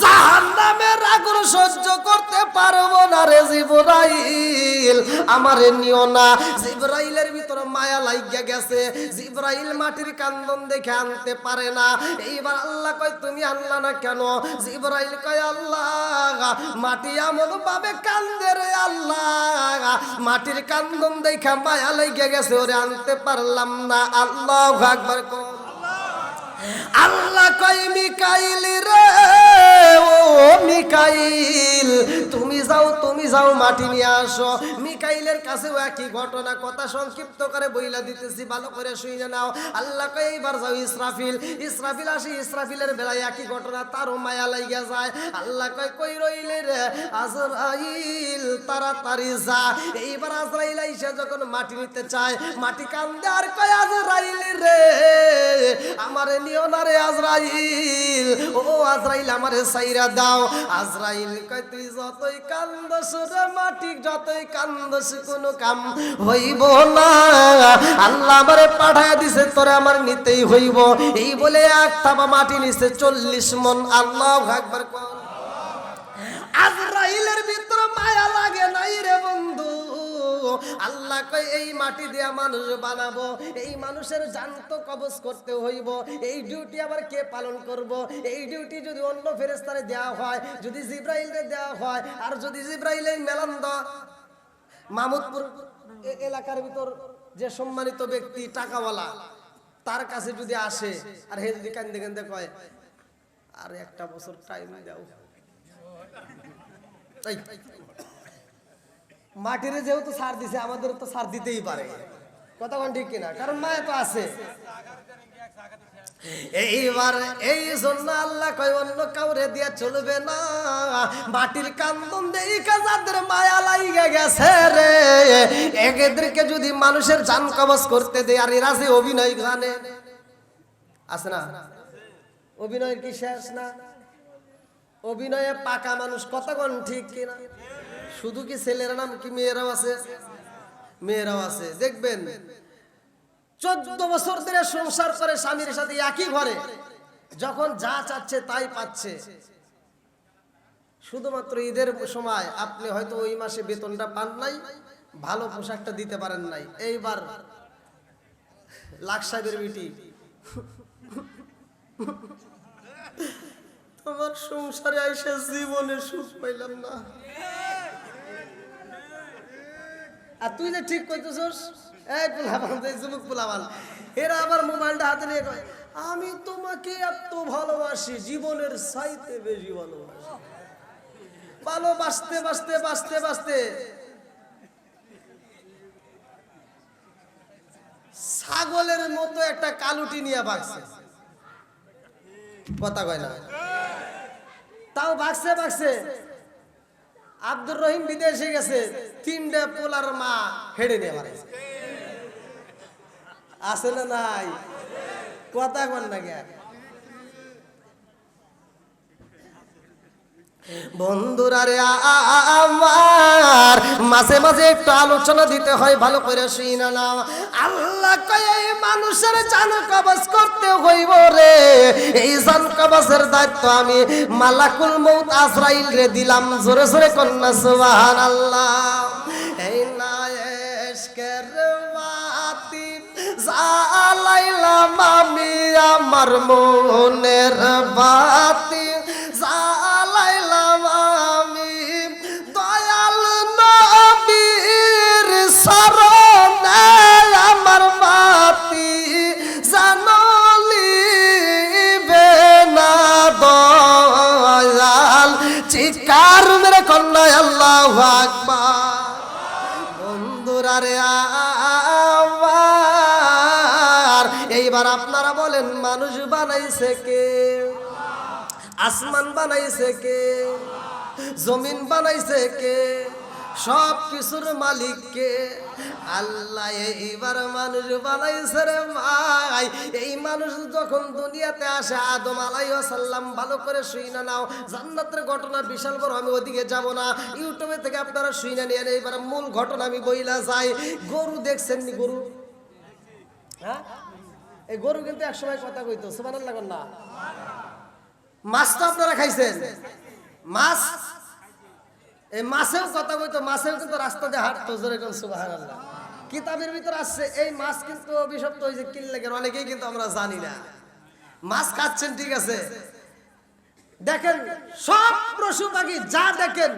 জাহান্নামের আগুন সহ্য করতে পারবো না রে জিবরাইল, আমারে নিও না। জিবরাইলের ভিতরে মায়া লাগিয়া গেছে। জিবরাইল মাটির কান্দন দেখে আনতে পারে না। এইবার আল্লাহ কয় তুমি আনলা না কেন? জিবরাইল কয় আল্লাহ, মাটি এমন ভাবে কান্দে রে আল্লাহ, মাটির কান্দন দেখে মায়া লাগিয়া গেছে, ওরে আনতে পারলাম না। আল্লাহু আকবার কর। আল্লাহ কয় মিকাইল রে, ও মিকাইল, তুমি যাও, তুমি যাও, মাটি নিয়ে আসো। মিকাইলের কাছেও একই ঘটনা, কথা সংক্ষিপ্ত করে বইলা দিতেছি, ভালো করে শুনে নাও। আল্লাহ কয় এইবার যাও ইসরাফিল। ইসরাফিল আসি, ইসরাফিলের বেলায় একই ঘটনা, তারও মায়া লাইগা যায়। আল্লাহ কয় কই রইলে রে আজরাইল, তাড়াতাড়ি যা। এইবার আজরাইল আইসা যখন মাটি নিতে চায়, মাটি কান্দে আর কয় আজরাইল রে, আমারে নিও না রে আজরাইল, ও আজরাইল আমারে সাইরা দাও। আজরাইল কয় তুই যতই কান্দস রে মাটি, যতই কান্দস কোনো কাম হইব না, আল্লাহ আমারে পাঠায়া দিছে, তোরে আমার নিতেই হইব। এই বলে এক থাবা মাটি নিছে 40 মণ। আল্লাহু আকবার কর। আজরাইলের ভিতরে মায়া লাগে নাই রে বন্ধু। আল্লাহ কয় এই মাটি দিয়া মানুষ বানাবো, এই মানুষের জান তো কবজ করতে হইব। এই ডিউটি আবার কে পালন করব? এই ডিউটি যদি অন্য ফেরেশতারে দেওয়া হয়, যদি জিবরাইলকে দেওয়া হয়, আর যদি জিবরাইলের মেলান্দ মাহমুদপুর এলাকার ভিতর যে সম্মানিত ব্যক্তি টাকাওয়ালা, তার কাছে যদি আসে আর হে যদি কান্দে কান্দে কয় আর একটা বছর টাইম দাও, মাটির যেহেতু সার দিছে আমাদের তো সার দিতেই পারে, কথা কোন ঠিক কিনা? কারণ মায়া তো আছে। এইবার এই জন্য আল্লাহ কয় অন্য কাউরে দিয়া চলবে না। মাটির কান্দন দেখা যাদের মায়া লাইগা গেছে রে, এদেরকে যদি মানুষের জান কবজ করতে দেয়, আর এরা যে অভিনয় গানে আছে না, অভিনয়ের কি শেষ না? অভিনয়ে পাকা মানুষ, কতক্ষণ ঠিক কিনা? শুধু কি ছেলেরা নাম কি মেয়েরাও আছে? মেয়েরাও আছে। দেখবেন 14 বছর ধরে সংসার করে স্বামীর সাথে একই ঘরে, যখন যা চাচ্ছে তাই পাচ্ছে। শুধুমাত্র ঈদের সময় আপনি হয়তো ওই মাসে বেতনটা পান নাই, ভালো পোশাকটা দিতে পারেন নাই। এইবার লাখ সাহেবের বিটি, তোমার সংসারে আইসা জীবনে সুখ পাইলাম না। আর তুই যে ঠিক কইতেছস, এই পোলাপান, এই যুবক পোলাপান, এরা আবার মোবাইলটা হাতে নিয়ে কয় আমি তোমাকে এত ভালোবাসি, জীবনের চাইতে বেশি ভালোবাসি। ভালোবাসতে বাসতে বাসতে বাসতে ছাগলের মতো একটা কালুটি নিয়ে ভাগছে। কথা কয় না, তাও বাগছে বাগছে। আব্দুর রহিম বিদেশে গেছে, 3টে পোলার মা হেডে নিয়ে মারাইছে। আছে না নাই? কথা কন না কে? বন্ধুরা রে আমার, মাঝে মাঝে একটু আলোচনা দিতে হয়, ভালো করে শুইনা নাও। আল্লাহ কয় এই মানুষের জান কবজ করতে হইব রে, এই জান কবজের দায়িত্ব আমি মালাকুল মউত আজরাইল রে দিলাম। জোরে জোরে কন্যা সুবহানাল্লাহ। এই না এশকের বাতি জ্বালাইলাম আমি, আমার মনের বাতি জ্বালাইলাম আমি, দয়াল নবীর শরণে আমার বাতি জানলিবে না দয়াল। চিৎকার মেরে কন্যা আল্লাহু আকবার। বন্ধুরা রে আমার, এইবার আপনারা বলেন মানুষ বানাইছে কে? আসমান বানাইছে কে? জমিন বানাইছে কে? সব কিছুর মালিক কে? আল্লাহ। এইবার মানুষ বানাইছে রে ভাই। এই মানুষ যখন দুনিয়াতে আসে, আদম আলাইহিস সালাম, ভালো করে শুইনা নাও, জান্নাতের ঘটনা বিশাল বড়, আমি ওদিকে যাব না, ইউটিউবে থেকে আপনারা শুইনা নিয়ে। এইবার মূল ঘটনা আমি বইলা যাই। গরু দেখছেন নি? গরু, হ্যাঁ, এই গরু কিন্তু একসময় কথা কইতো, সুবহানাল্লাহ না? মাছ তো আপনারা খাইছেন, মাছ, এই মাছেও কথা কইতো, মাছেও কিন্তু রাস্তা দিয়ে হাঁটতো। জোরে কোন সুবহানাল্লাহ। কিতাবের ভিতর আসছে এই মাছ কিন্তু অভিশপ্ত হয়েছে কি লাগে, অনেকেই কিন্তু আমরা জানি না। মাছ খাচ্ছেন ঠিক আছে, দেখেন সব পশু পাখি যা দেখেন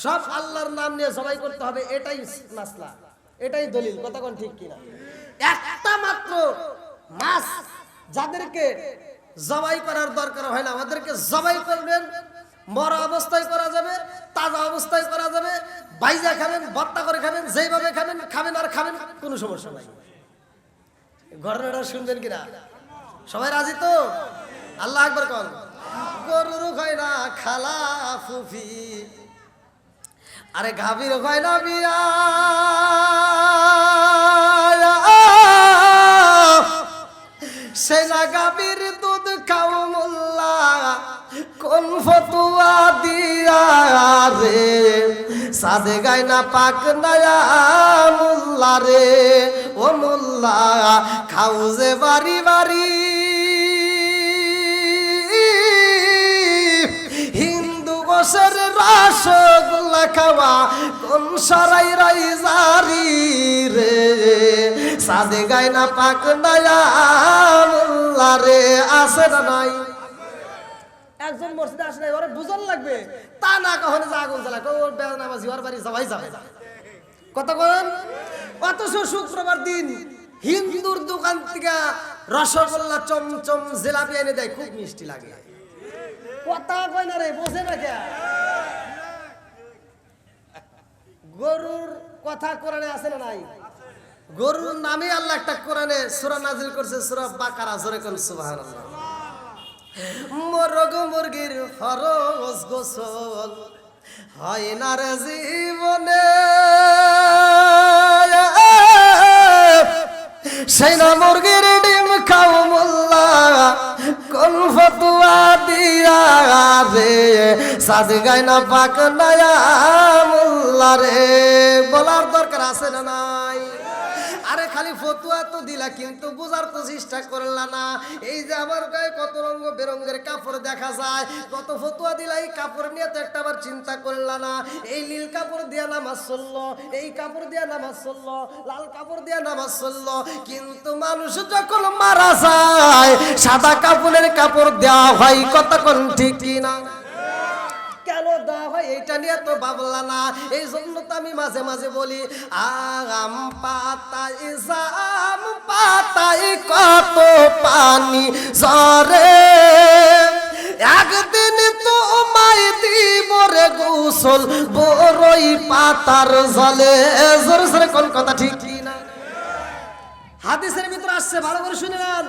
সব আল্লাহর নাম নিয়ে জবাই করতে হবে, এটাই মাসলা, এটাই দলিল। কথা কোন ঠিক কিনা? একটা মাত্র মাছ যাদেরকে জবাই করার দরকার হয় না, আমাদেরকে জবাই করবেন, মরা অবস্থায় করা যাবে, তাজা অবস্থায় করা যাবে, ভাইজা খাবেন, ভর্তা করে খাবেন, যেইভাবে খাবেন খাবেন আর খাবেন, কোনো সমস্যা নাই। ঘটনাটা শুনবেন কিনা? সবাই রাজি তো? আল্লাহ আকবার কোন। গরুর হয় না খালা ফুফি, আরে গাভীর হয় না বিয়া, সেই না গাভীর দুধ খাও মোল্লা, কোন ফতুয়া দিয়া রে, সাদে গায় না পাক নয়া মোল্লা রে, ও মোল্লা খাও যে বাড়ি বাড়ি, হিন্দু গোসের রসগোল্লা খাওয়া কোন সরাই রাই জারি রে, সাদে গায় না পাক নয়া মোল্লা রে। আছে না নাই? একজন মসজিদে আসে নাই, ওরে বুঝন লাগবে, তা না কখনো যা আগুন জ্বালা ওর বেনামাজি ওর বাড়ি সবাই যাবে না। কথা বলেন। অথচ শুক্রবার দিন হিন্দুর দোকান থেকে রসগোল্লা, চমচম, জিলাপি এনে দেয়, খুব মিষ্টি লাগে। কথা কয় না রে, বোঝে না কে? গরুর কথা কোরআনে আছে না নাই? গরুর নামে আল্লাহ একটা কোরআনে সূরা নাজিল করছে, সূরা বাকারা। জোরে কোন সুবহানাল্লাহ। মোরগ মুরগির ফরজ গোসল হয় না রে জীবনে, সেই না মুরগির ডিম খাও মোল্লা, কোন ফতুয়া দিয়া রে, সাদ গায় না পাক নয়া মোল্লা রে। বলার দরকার আছে না নাই? আরে খালি ফতুয়া তো দিলা, কিন্তু বুঝার তো চেষ্টা করলা না। এই যে আমার গায়ে কত রঙ বেরঙের কাপড় দেখা যায়, কত ফতুয়া দিলা, এই কাপড় নিয়ে তো একটা বার চিন্তা করলা না। এই নীল কাপড় দিয়া নামাজ চললো, এই কাপড় দিয়া নামাজ চললো, লাল কাপড় দিয়া নামাজ চললো, কিন্তু মানুষ যখন মারা যায় সাদা কাপড়ের কাপড় দেওয়া হয়। কতক্ষণ ঠিক কিনা? কেন দেওয়া হয় এইটা নিয়ে তো ভাবলা না। এই জন্য তো আমি মাঝে মাঝে বলি, আম পাতায় জাম পাতায় কত পানি ঝরে, একদিন তোমায় দিব রে গোসল বড়ই পাতার জলে। জোরে জোরে কোন কথা ঠিক কি না? হাদিসের ভিতরে আসছে, ভালো করে শুনে নেন।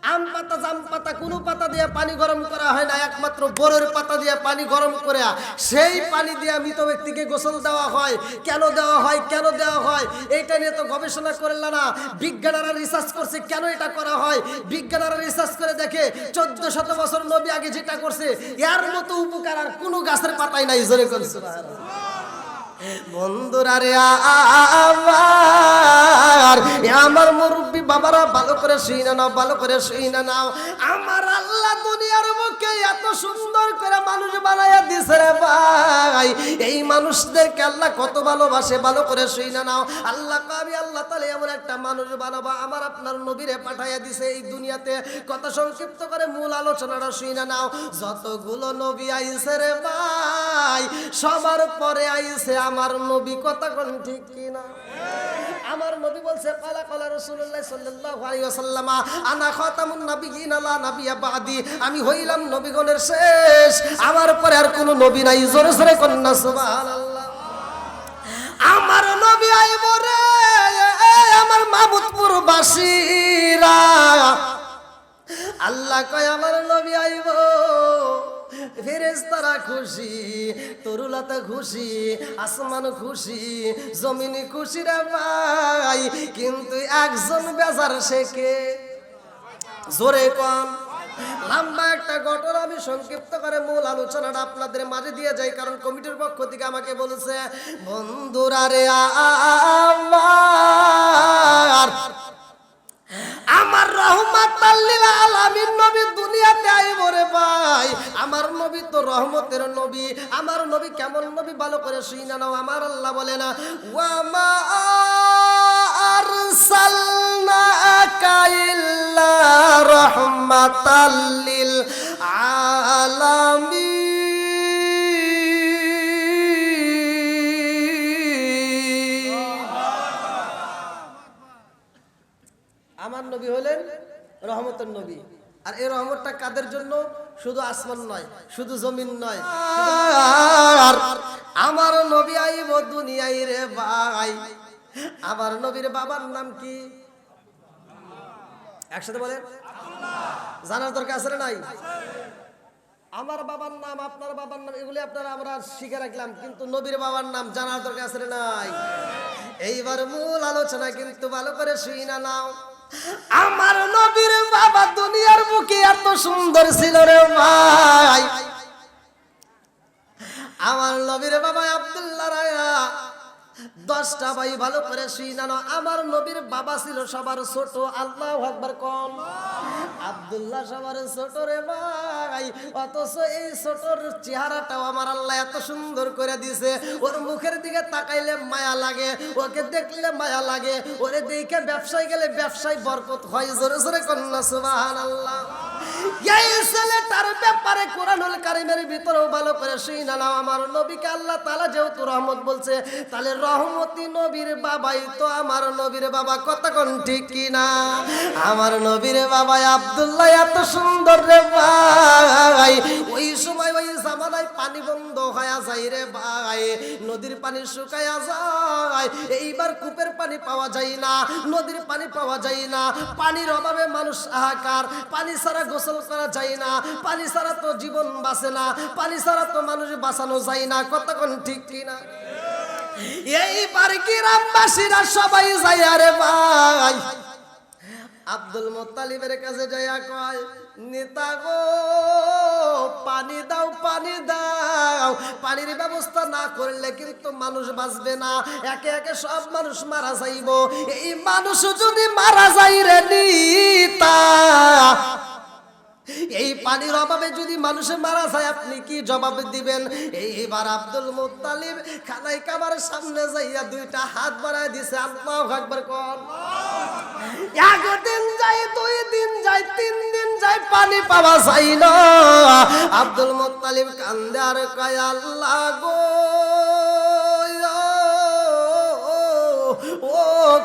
আম পাতা জাম পাতা কোনো পাতা দিয়ে পানি গরম করা হয় না, একমাত্র বরের পাতা দিয়ে পানি গরম করে সেই পানি দিয়ে মৃত ব্যক্তিকে গোসল দেওয়া হয়। কেন দেওয়া হয়, কেন দেওয়া হয় এইটা নিয়ে তো গবেষণা করল না। বিজ্ঞানীরা রিসার্চ করছে কেন এটা করা হয়। বিজ্ঞানীরা রিসার্চ করে দেখে 1400 বছর নবী আগে যেটা করছে এর মতো উপকার আর কোনো গাছের পাতায় নাই। জোরে করে সুবহানাল্লাহ। বন্ধুরা রে আমার মুরব্বী বাবারা ভালো করে শুনে নাও, ভালো করে শুনে নাও। আমার আল্লাহ দুনিয়ার বুকে এত সুন্দর করে মানুষ বানায়া দিছে রে ভাই, এই মানুষদেরকে আল্লাহ কত ভালোবাসে ভালো করে শুনে নাও। আল্লাহ আমি আল্লাহ তাআলা এমন একটা মানুষ বানাবো, আমার আপনার নবীরে পাঠাইয়া দিছে এই দুনিয়াতে। কথা সংক্ষিপ্ত করে মূল আলোচনাটা শুনে নাও। যতগুলো নবী আইছে রে ভাই সবার পরে আইছে আমার নবী। কথা কোন ঠিক কিনা? আমার নবী বলছে কালা কালা রাসূলুল্লাহ সাল্লাল্লাহু আলাইহি ওয়াসাল্লাম আনা খাতামুন নাবিয়িন লা নাবিয়্যা বাদি, আমি হইলাম নবীগণের শেষ, আমার পরে আর কোনো নবী নাই। জোরে জোরে কন্না সুবহানাল্লাহ। আমার নবী আইব রে আমার মাহমুদপুর বাসীরা, আল্লাহ কয় আমার নবী আইব। ফেরেশতারা খুশি, তরুলতা খুশি, আসমান খুশি, জমিন খুশি রে ভাই, কিন্তু একজন বেজার সে কে? জোরে কোন? লম্বা একটা ঘটনা আমি সংক্ষিপ্ত করে মূল আলোচনাটা আপনাদের মাঝে দিয়ে যাই, কারণ কমিটির পক্ষ থেকে আমাকে বলেছে বন্ধুরা রে আমার রহমাতাল লিল আলামিন নবী দুনিয়াতে আইব রে ভাই। আমার নবী তো রহমতের নবী। আমার নবী কেমন নবী ভালো করে শুনে নাও। আমার আল্লাহ বলে না ওয়া মা আরসালনাকা ইল্লা রাহমাতাল লিল আলামিন। আমার নবী হলেন রহমতের নবী। আর এই রহমতটা কাদের জন্য? শুধু আসমান নয়, শুধু জমিন নয়, আর আমার নবী আইব দুনিয়ায় রে ভাই। আমার নবীর বাবার নাম কি? একসাথে বলেন। জানার দরকার আছে না নাই? আমার বাবার নাম, আপনার বাবার নাম, এগুলি আপনারা আমরা শিখে রাখলাম, কিন্তু নবীর বাবার নাম জানার দরকার আছে না নাই? এইবার মূল আলোচনা কিন্তু ভালো করে শুইনা নাও। আমার নবীর বাবা দুনিয়ার বুকে এত সুন্দর ছিল রে ভাই। আমার নবীর বাবা আব্দুল্লাহ রায়া 10টা ভাই ভালো করে শুইনা নাও। আমার নবীর বাবা ছিল সবার ছোট। আল্লাহু আকবার কোন? আব্দুল্লাহ সবার ছোট রে ভাই, অথচ এই ছোটর চেহারাটাও আমার আল্লাহ এত সুন্দর করে দিয়েছে। ওর মুখের দিকে তাকাইলে মায়া লাগে, ওকে দেখলে মায়া লাগে, ওরে দেখে ব্যবসায় গেলে ব্যবসায় বরকত হয়। জোরে জোরে কন্না সুবহানাল্লাহ। এই ছেলেটার ব্যাপারে কোরআনুল কারীমের ভিতরেও ভালো করে শুইনা নাও। আমার নবীকে আল্লাহ তাআলা যেহেতু রহমত বলছে, তাহলে রহমতি নবীর বাবাই তো আমার নবীর বাবা। কথা কোন ঠিক কিনা? আমার নবীর বাবা আব্দুল্লাহ এত সুন্দর রে ভাই। ওই সময় ওই জামানায় পানি বন্ধ হয়ে যায় রে ভাই, নদীর পানি শুকায়া যায়। এইবার কূপের পানি পাওয়া যায় না, নদীর পানি পাওয়া যায় না। পানির অভাবে মানুষ হাহাকার। পানি ছাড়া গোসল করা যায় না, পানি ছাড়া তো জীবন বাঁচে না, পানি ছাড়া তো মানুষ বাঁচানো যায় না। কথা কোন ঠিক কিনা? এইবার গ্রামবাসীরা সবাই যায় রে ভাই আব্দুল মুত্তালিবের কাছে যাইয়া কয়, নেতা গো পানি দাও, পানি দাও। পানির ব্যবস্থা না করলে কিন্তু মানুষ বাঁচবে না, একে একে সব মানুষ মারা যাইব। এই মানুষ যদি মারা যায় রে নিতা, এই পানির অভাবে যদি মানুষের মারা যায় আপনি কি জবাব দিবেন? এইবার আব্দুল মুত্তালিব খানাই কাবার সামনে যাইয়া 2টা হাত বাড়ায় দিছে। আল্লাহু আকবার কোন? একদিন যায়, 2 দিন যায়, 3 দিন যায়, পানি পাওয়া যায় না। আব্দুল মুত্তালিব কান্দে আর কয়, আল্লাহ গো ও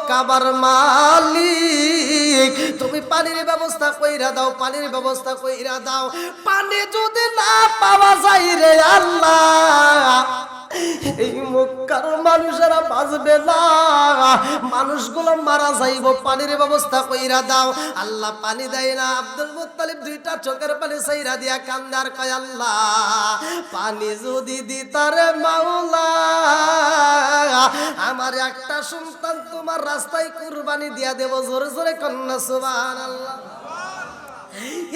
কাবার মালিক, তুমি পানির ব্যবস্থা কইরা দাও, পানির ব্যবস্থা কইরা দাও। পানি যদি না পাওয়া যায় রে আল্লাহ, এই মক্কার মানুষেরা বাঁচবে না, মানুষগুলো মারা যাইব, পানির ব্যবস্থা কইরা দাও। আল্লাহ পানি দেয় না। আব্দুল মুত্তালিব দুইটা চোখের পানি ছাইরা দিয়া কান্দার কয় আল্লাহ পানি যদি দিতারে মাওলা, আমার একটা সন্তান তোমার রাস্তায় কুরবানি দিয়া দেব। জোরে জোরে কন্যা সুবহানাল্লাহ।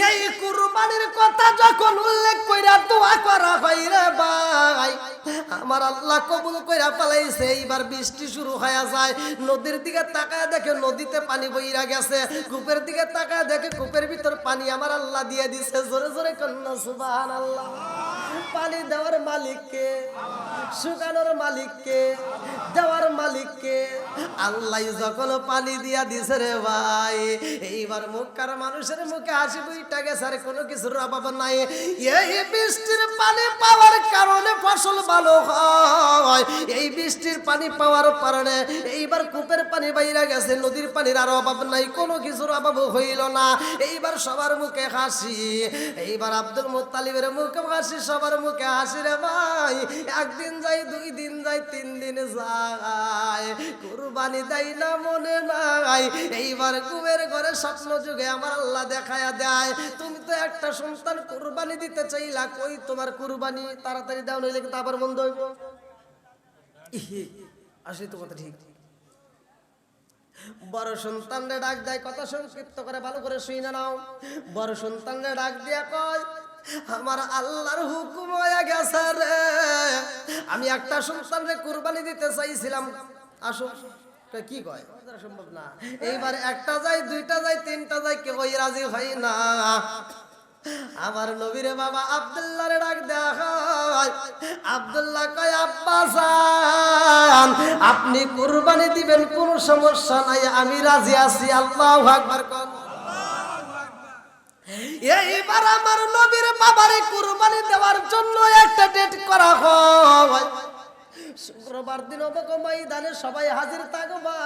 এই কুরবানির কথা যখন উল্লেখ কইরা দোয়া করা হয় রে ভাই, আমার আল্লাহ কবুল কইরা পালাইছে। এইবার বৃষ্টি শুরু হয়ে যায়। নদীর দিকে তাকায় দেখে নদীতে পানি বইরা গেছে, কূপের দিকে তাকায় দেখে কূপের ভিতর পানি আমার আল্লাহ দিয়ে দিছে। জোরে জোরে কন্যা সুবহানাল্লাহ। পানি দেওয়ার মালিককে, শুকানোর মালিককে, দেওয়ার মালিককে। আল্লাহ যখন পানি দিয়া দিছে রে ভাই, এইবার মক্কার মানুষের মুখে হাসি ফুইটা গেছে, আর কোনো কিছুর অভাব নাই। এই বৃষ্টির পানি পাওয়ার কারণে ফসল ভালো হয়। এই বৃষ্টির পানি পাওয়ার কারণে এইবার কূপের পানি বাইরা গেছে, নদীর পানির আর অভাব নাই, কোনো কিছুর অভাব হইল না। এইবার সবার মুখে হাসি। এইবার আব্দুল মুত্তালিবের মুখে হাসি, সবার মুখে হাসি রে ভাই। একদিন যাই, দুই দিন যাই, তিন দিন যায়, কুরবানি দেয় না মনে নাই। এইবার কুবের ঘরে স্বপ্ন যুগে আমার আল্লাহ দেখায়া দেয়, তুমি তো একটা সন্তান কুরবানি দিতে চাইলা, কই তোমার কুরবানি? তাড়াতাড়ি দাও, নইলে কিন্তু আবার বন্ধ হইব। আসলে তো কথা ঠিক। বড় সন্তানরে ডাক দেয়, কথা সংক্ষিপ্ত করে ভালো করে শুনে নাও। বড় সন্তানরে ডাক দিয়া কয়, আমার আল্লাহর হুকুম হয়ে গেছে রে, আমি একটা সন্তানরে কুরবানি দিতে চাইছিলাম। আসো। কি কয়? সম্ভব না। এইবার একটা যায়, দুইটা যায়, তিনটা যায়, কেউ রাজি হয় না। আমার নবীর বাবা আব্দুল্লাহরে ডাক দেয়া হয়। আব্দুল্লাহ কয়, আব্বা জান আপনি কুরবানি দিবেন, কোনো সমস্যা নাই, আমি রাজি আছি। আল্লাহু আকবার কোন। এইবার আমার নবীর বাবারে কুরবানি দেওয়ার জন্য একটা ডেট করা হয়। শুক্রবার দিন ময়দানে সবাই হাজির থাকবা।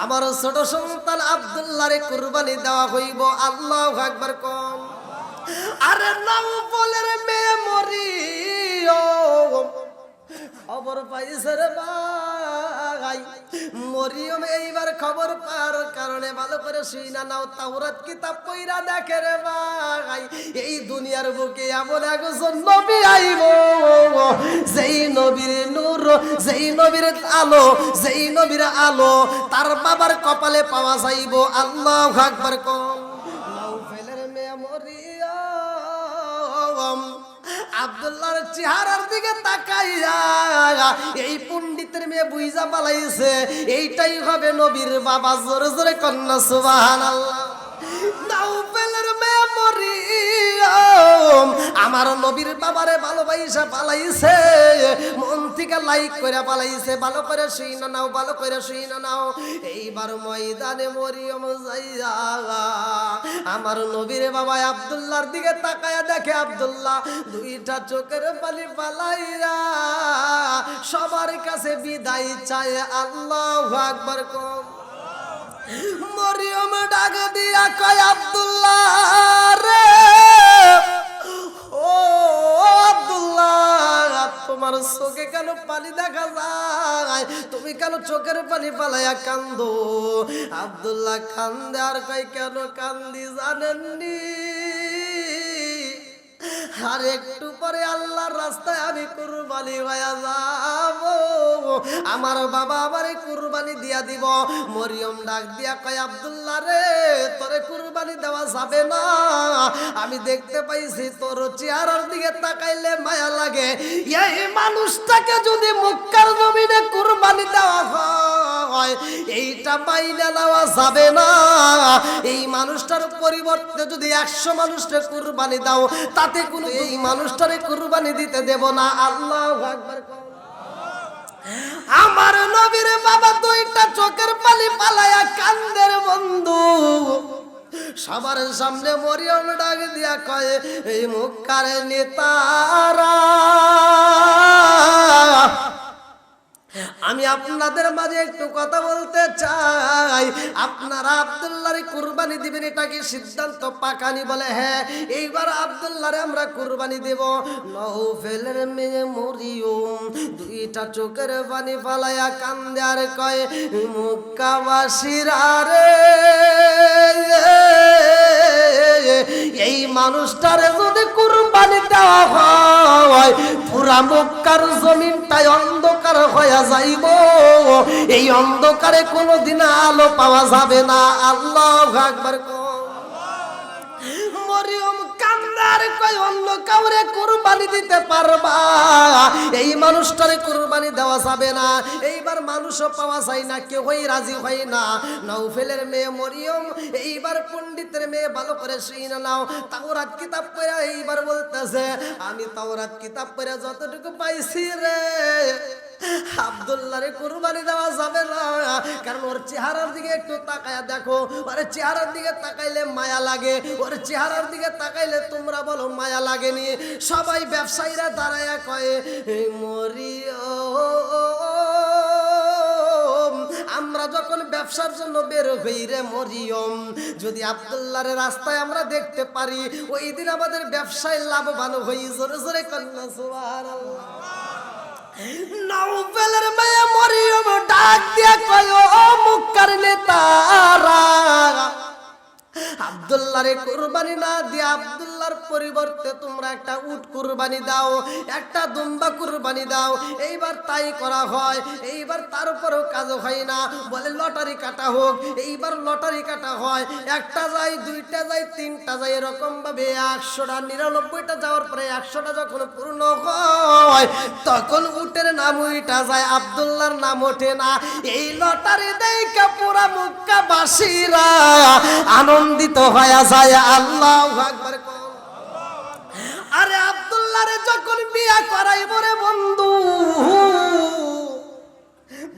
আমার ছোট সন্তান আব্দুল্লাহরে কুরবানি দেওয়া হইব। আল্লাহু আকবার কোন। আরে নওফলের মেয়ে মরিয়ম খবর পাইছে রে ভাই। মরিয়ম এইবার খবর পাওয়ার কারণে ভালো করে শুইনা নাও, তাওরাত কিতাব পড়া দেখে রে ভাই, এই দুনিয়ার বুকে এমন একজন নবী আইব, যেই নবীর নূর, যেই নবীর আলো, যেই নবীর আলো তার বাবার কপালে পাওয়া যাইব। আল্লাহু আকবার কোন। নওফলের মেয়ে মরিয়ম আব্দুল্লাহর চেহারার দিকে তাকাইয়া এই পণ্ডিতের মেয়ে বুইজা পালাইছে, এইটাই হবে নবীর বাবা। জোরে জোরে কন্যা সুবহানাল্লাহ। নওফলের মেয়ে মরিয়ম আমার নবীর বাবারে ভালোবাসা পালাইছে, মন থেকে লাইক করে পালাইছে। ভালো করে শুইনা নাও, ভালো করে শুইনা নাও। এইবার ময়দানে মরিয়ম যাইয়া আমার নবীর বাবা আব্দুল্লাহর দিকে তাকায়া দেখে আব্দুল্লাহ দুইটা চোখের পানি পালাইয়া সবার কাছে বিদায় চায়। আল্লাহু আকবার কোন। মরিয়ম ডাক দিয়া কয়, আব্দুল্লাহ রে, ও আব্দুল্লাহ তোমার চোখে কেন পানি দেখা যায়? তুমি কেন চোখের পানি পালাইয়া কান্দো? আব্দুল্লাহ কান্দে আর কয়, কেন কান্দি জানেননি? আর একটু পরে আল্লাহর রাস্তায় আমি কুরবানি হয়ে যাব, আমার বাবা আমারে কুরবানি দিয়া দিব। মরিয়ম ডাক দিয়া কয়, আব্দুল্লাহ রে তোরে কুরবানি দেওয়া যাবে না। আমি দেখতে পাইছি তোর চেহারার দিকে তাকাইলে মায়া লাগে। এই মানুষটাকে যদি মক্কার জমিনে কুরবানি দেওয়া হয়, এইটা মাইনা নেওয়া যাবে না। এই মানুষটার পরিবর্তে যদি 100 মানুষকে কুরবানি দাও, তাতে কোনো এই মানুষটারে কুরবানি দিতে দেব না। আল্লাহু আকবার। আমার নবীর বাবা দুইটা চোখের পানি পালায়া কান্দের বন্ধু। সবার সামনে মরিয়ম ডাক দিয়া কয়, এই মক্কার নেতারা, আমি আপনাদের মাঝে একটু কথা বলতে চাই। ভাই আপনারা আব্দুল্লাহর কুরবানি দিবেন, এটা কি সিদ্ধান্ত পাকানি? বলে হ্যাঁ, এইবার আব্দুল্লাহরে আমরা কুরবানি দেব। নওফেলের মেয়ে মরিয়ম দুইটা চোখের পানি ফালাইয়া কান্দে আর কয়, মক্কাবাসীরা রে, এই মানুষটারে যদি কুরবানি দেওয়া হয় পুরা মক্কার জমিনটাই অন্ধকার হয়ে যাইব, এই অন্ধকারে কোনোদিন আলো পাওয়া যাবে না। আল্লাহু আকবার। মরিয়ম কান্দার কয়, অন্য কাউরে কুরবানি দিতে পারবা, এই মানুষটারে কুরবানি দেওয়া যাবে না। এইবার মানুষও পাওয়া যায় না, কেউই রাজি হয় না। নওফেলের মেয়ে মরিয়ম এইবার পণ্ডিতের মেয়ে ভালো করে শুনে নাও, তাওরাত কিতাব পড়ে এইবার বলতেছে, আমি তাওরাত কিতাব পড়ে যতটুকু পাইছি রে, আব্দুল্লাহরে কুরবানি দেওয়া যাবে না। কারণ ওর চেহারার দিকে একটু তাকায়া দেখো, ওর চেহারার দিকে তাকাইলে মায়া লাগে, ওর চেহারার দিকে তাকাইলে তোমরা বলো মায়া লাগেনি। সবাই ব্যবসায়ীরা দাঁড়ায়া কয়, মরিয়ম আমরা যখন ব্যবসার জন্য বের হই রে মরিয়ম, যদি আব্দুল্লাহর রাস্তায় আমরা দেখতে পারি, ওই দিন আমাদের ব্যবসায় লাভবান হই। জোরে জোরে কন্যা সুবহানাল্লাহ। নওফেলের মেয়ে মরিয়ম ডাক দিয়া কয়, ও মক্কার নেতারা, আব্দুল্লাহরে কুরবানি না দিয়া আব্দুল্লাহর পরিবর্তে তোমরা একটা উট কুরবানি দাও, একটা দুম্বা কুরবানি দাও। এইবার তাই করা হয়। এইবার তার উপরেও কাজ হয় না, বলে লটারি কাটা হোক। এইবার লটারি কাটা হয়, একটা যায়, দুইটা যায়, তিনটা যায়, এরকম ভাবে 100টা 99টা যাওয়ার পরে 100টা যখন পূর্ণ হয় তখন উটের নাম উইটা যায়, আব্দুল্লাহর নাম ওঠে না। এই লটারি দেখে পুরা মক্কাবাসীরা আনন্দিত হয়ে যায়। আল্লাহু আকবার। আরে আব্দুল্লাহরে যখন বিয়া করাইব রে বন্ধু,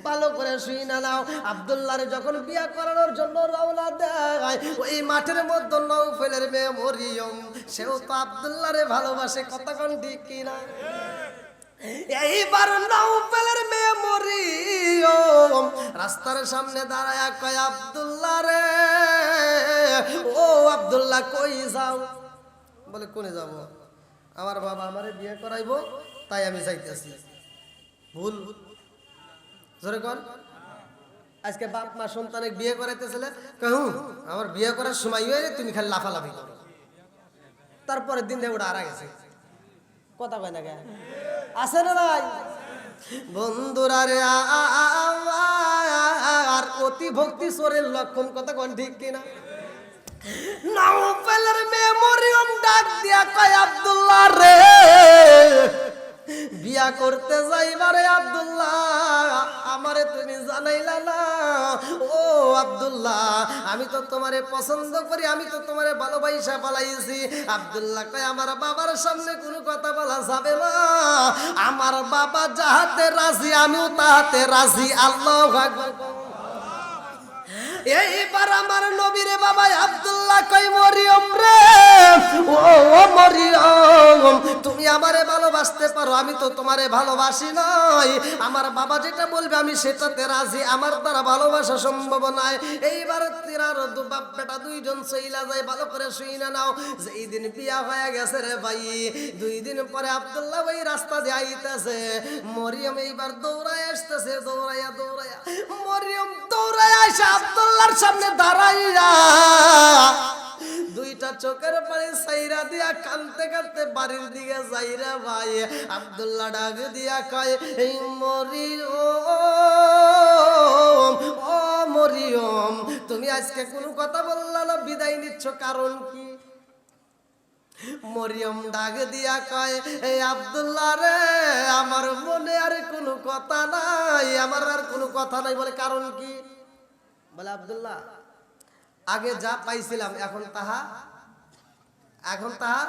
ভালো করে শুইনা নাও, আব্দুল্লাহরে যখন বিয়া করানোর জন্য রওনা দেয়, ওই মাঠের মধ্যে নওফেলের মেয়ে মরিয়ম, সেও তো আব্দুল্লাহরে ভালোবাসে। কথা কোন ঠিক কিনা? এইবার নওফেলের মেয়ে মরিয়ম রাস্তার সামনে দাঁড়ায়া কয়, আব্দুল্লাহ রে, ও আব্দুল্লাহ কই যাও? বলে কোনে যাব? আমার বাবা আমারে বিয়ে করাইবো, তাই আমি যাইতেছি। ভুল জোরে কোন? আজকে বাপ মা সন্তানের বিয়ে করাইতেছিলে, কহু আমার বিয়ে করার সময় হয়ে তুমি খালি লাফালাফি করো, তারপরের দিন ওটা আরা গেছে। কথা কয় না কেন? আছে না নাই? বন্ধুরা রে, আর অতি ভক্তি চোরের লক্ষণ। কথা কোন ঠিক কিনা? নওফেলের মেয়ে মরিয়ম ডাক দিয়া কয়, আব্দুল্লাহ রে, বিয়া করতে যাইবারে আব্দুল্লাহ আমারে তুমি জানাইলা না। ও আব্দুল্লাহ, আমি তো তোমারে পছন্দ করি, আমি তো তোমারে ভালোবাসা পালাইছি। আব্দুল্লাহ কয়, আমার বাবার সামনে কোনো কথা বলা যাবে না, আমার বাবা যাহাতে রাজি আমিও তাহাতে রাজি। আল্লাহু আকবার। এইবার আমার নবীরে বাবা আব্দুল্লাহ কই, মরিয়ম রে, ও মরিয়ম, তুমি আমারে ভালোবাসতে পারো, আমি তো তোমারে ভালোবাসি নাই। আমার বাবা যেটা বলবে আমি সেটাতে রাজি, আমার দ্বারা ভালোবাসা সম্ভব নয়। এইবার তিরার বাপ বেটা দুইজন চইলা যায়। ভালো করে শুইনা নাও, যেই দিন বিয়া হয়ে গেছে রে ভাই, 2 দিন পরে আব্দুল্লাহ ওই রাস্তা দিয়ে আইতাছে। মরিয়ম এইবার দৌড়ায় আসতেছে, দৌড়াইয়া মরিয়ম দৌড়ায় আসে আব্দুল্লাহর সামনে দাঁড়াইয়া দুইটা চোখের পানি সাইরা দিয়া কানতে কানতে বাড়ির দিকে যাইরা ভাই। আব্দুল্লাহ ডাক দিয়া কয়, এই মরিয়ম, ও মরিয়ম, তুমি আজকে কোনো কথা বললা না, বিদায় নিচ্ছ, কারণ কি? মরিয়ম ডাক দিয়া কয়, এই আব্দুল্লাহ রে, আমার মনে আর কোনো কথা নাই, আমার আর কোনো কথা নাই। বলে কারণ কি? বলে আব্দুল্লাহ, আগে যা পাইছিলাম এখন তাহা।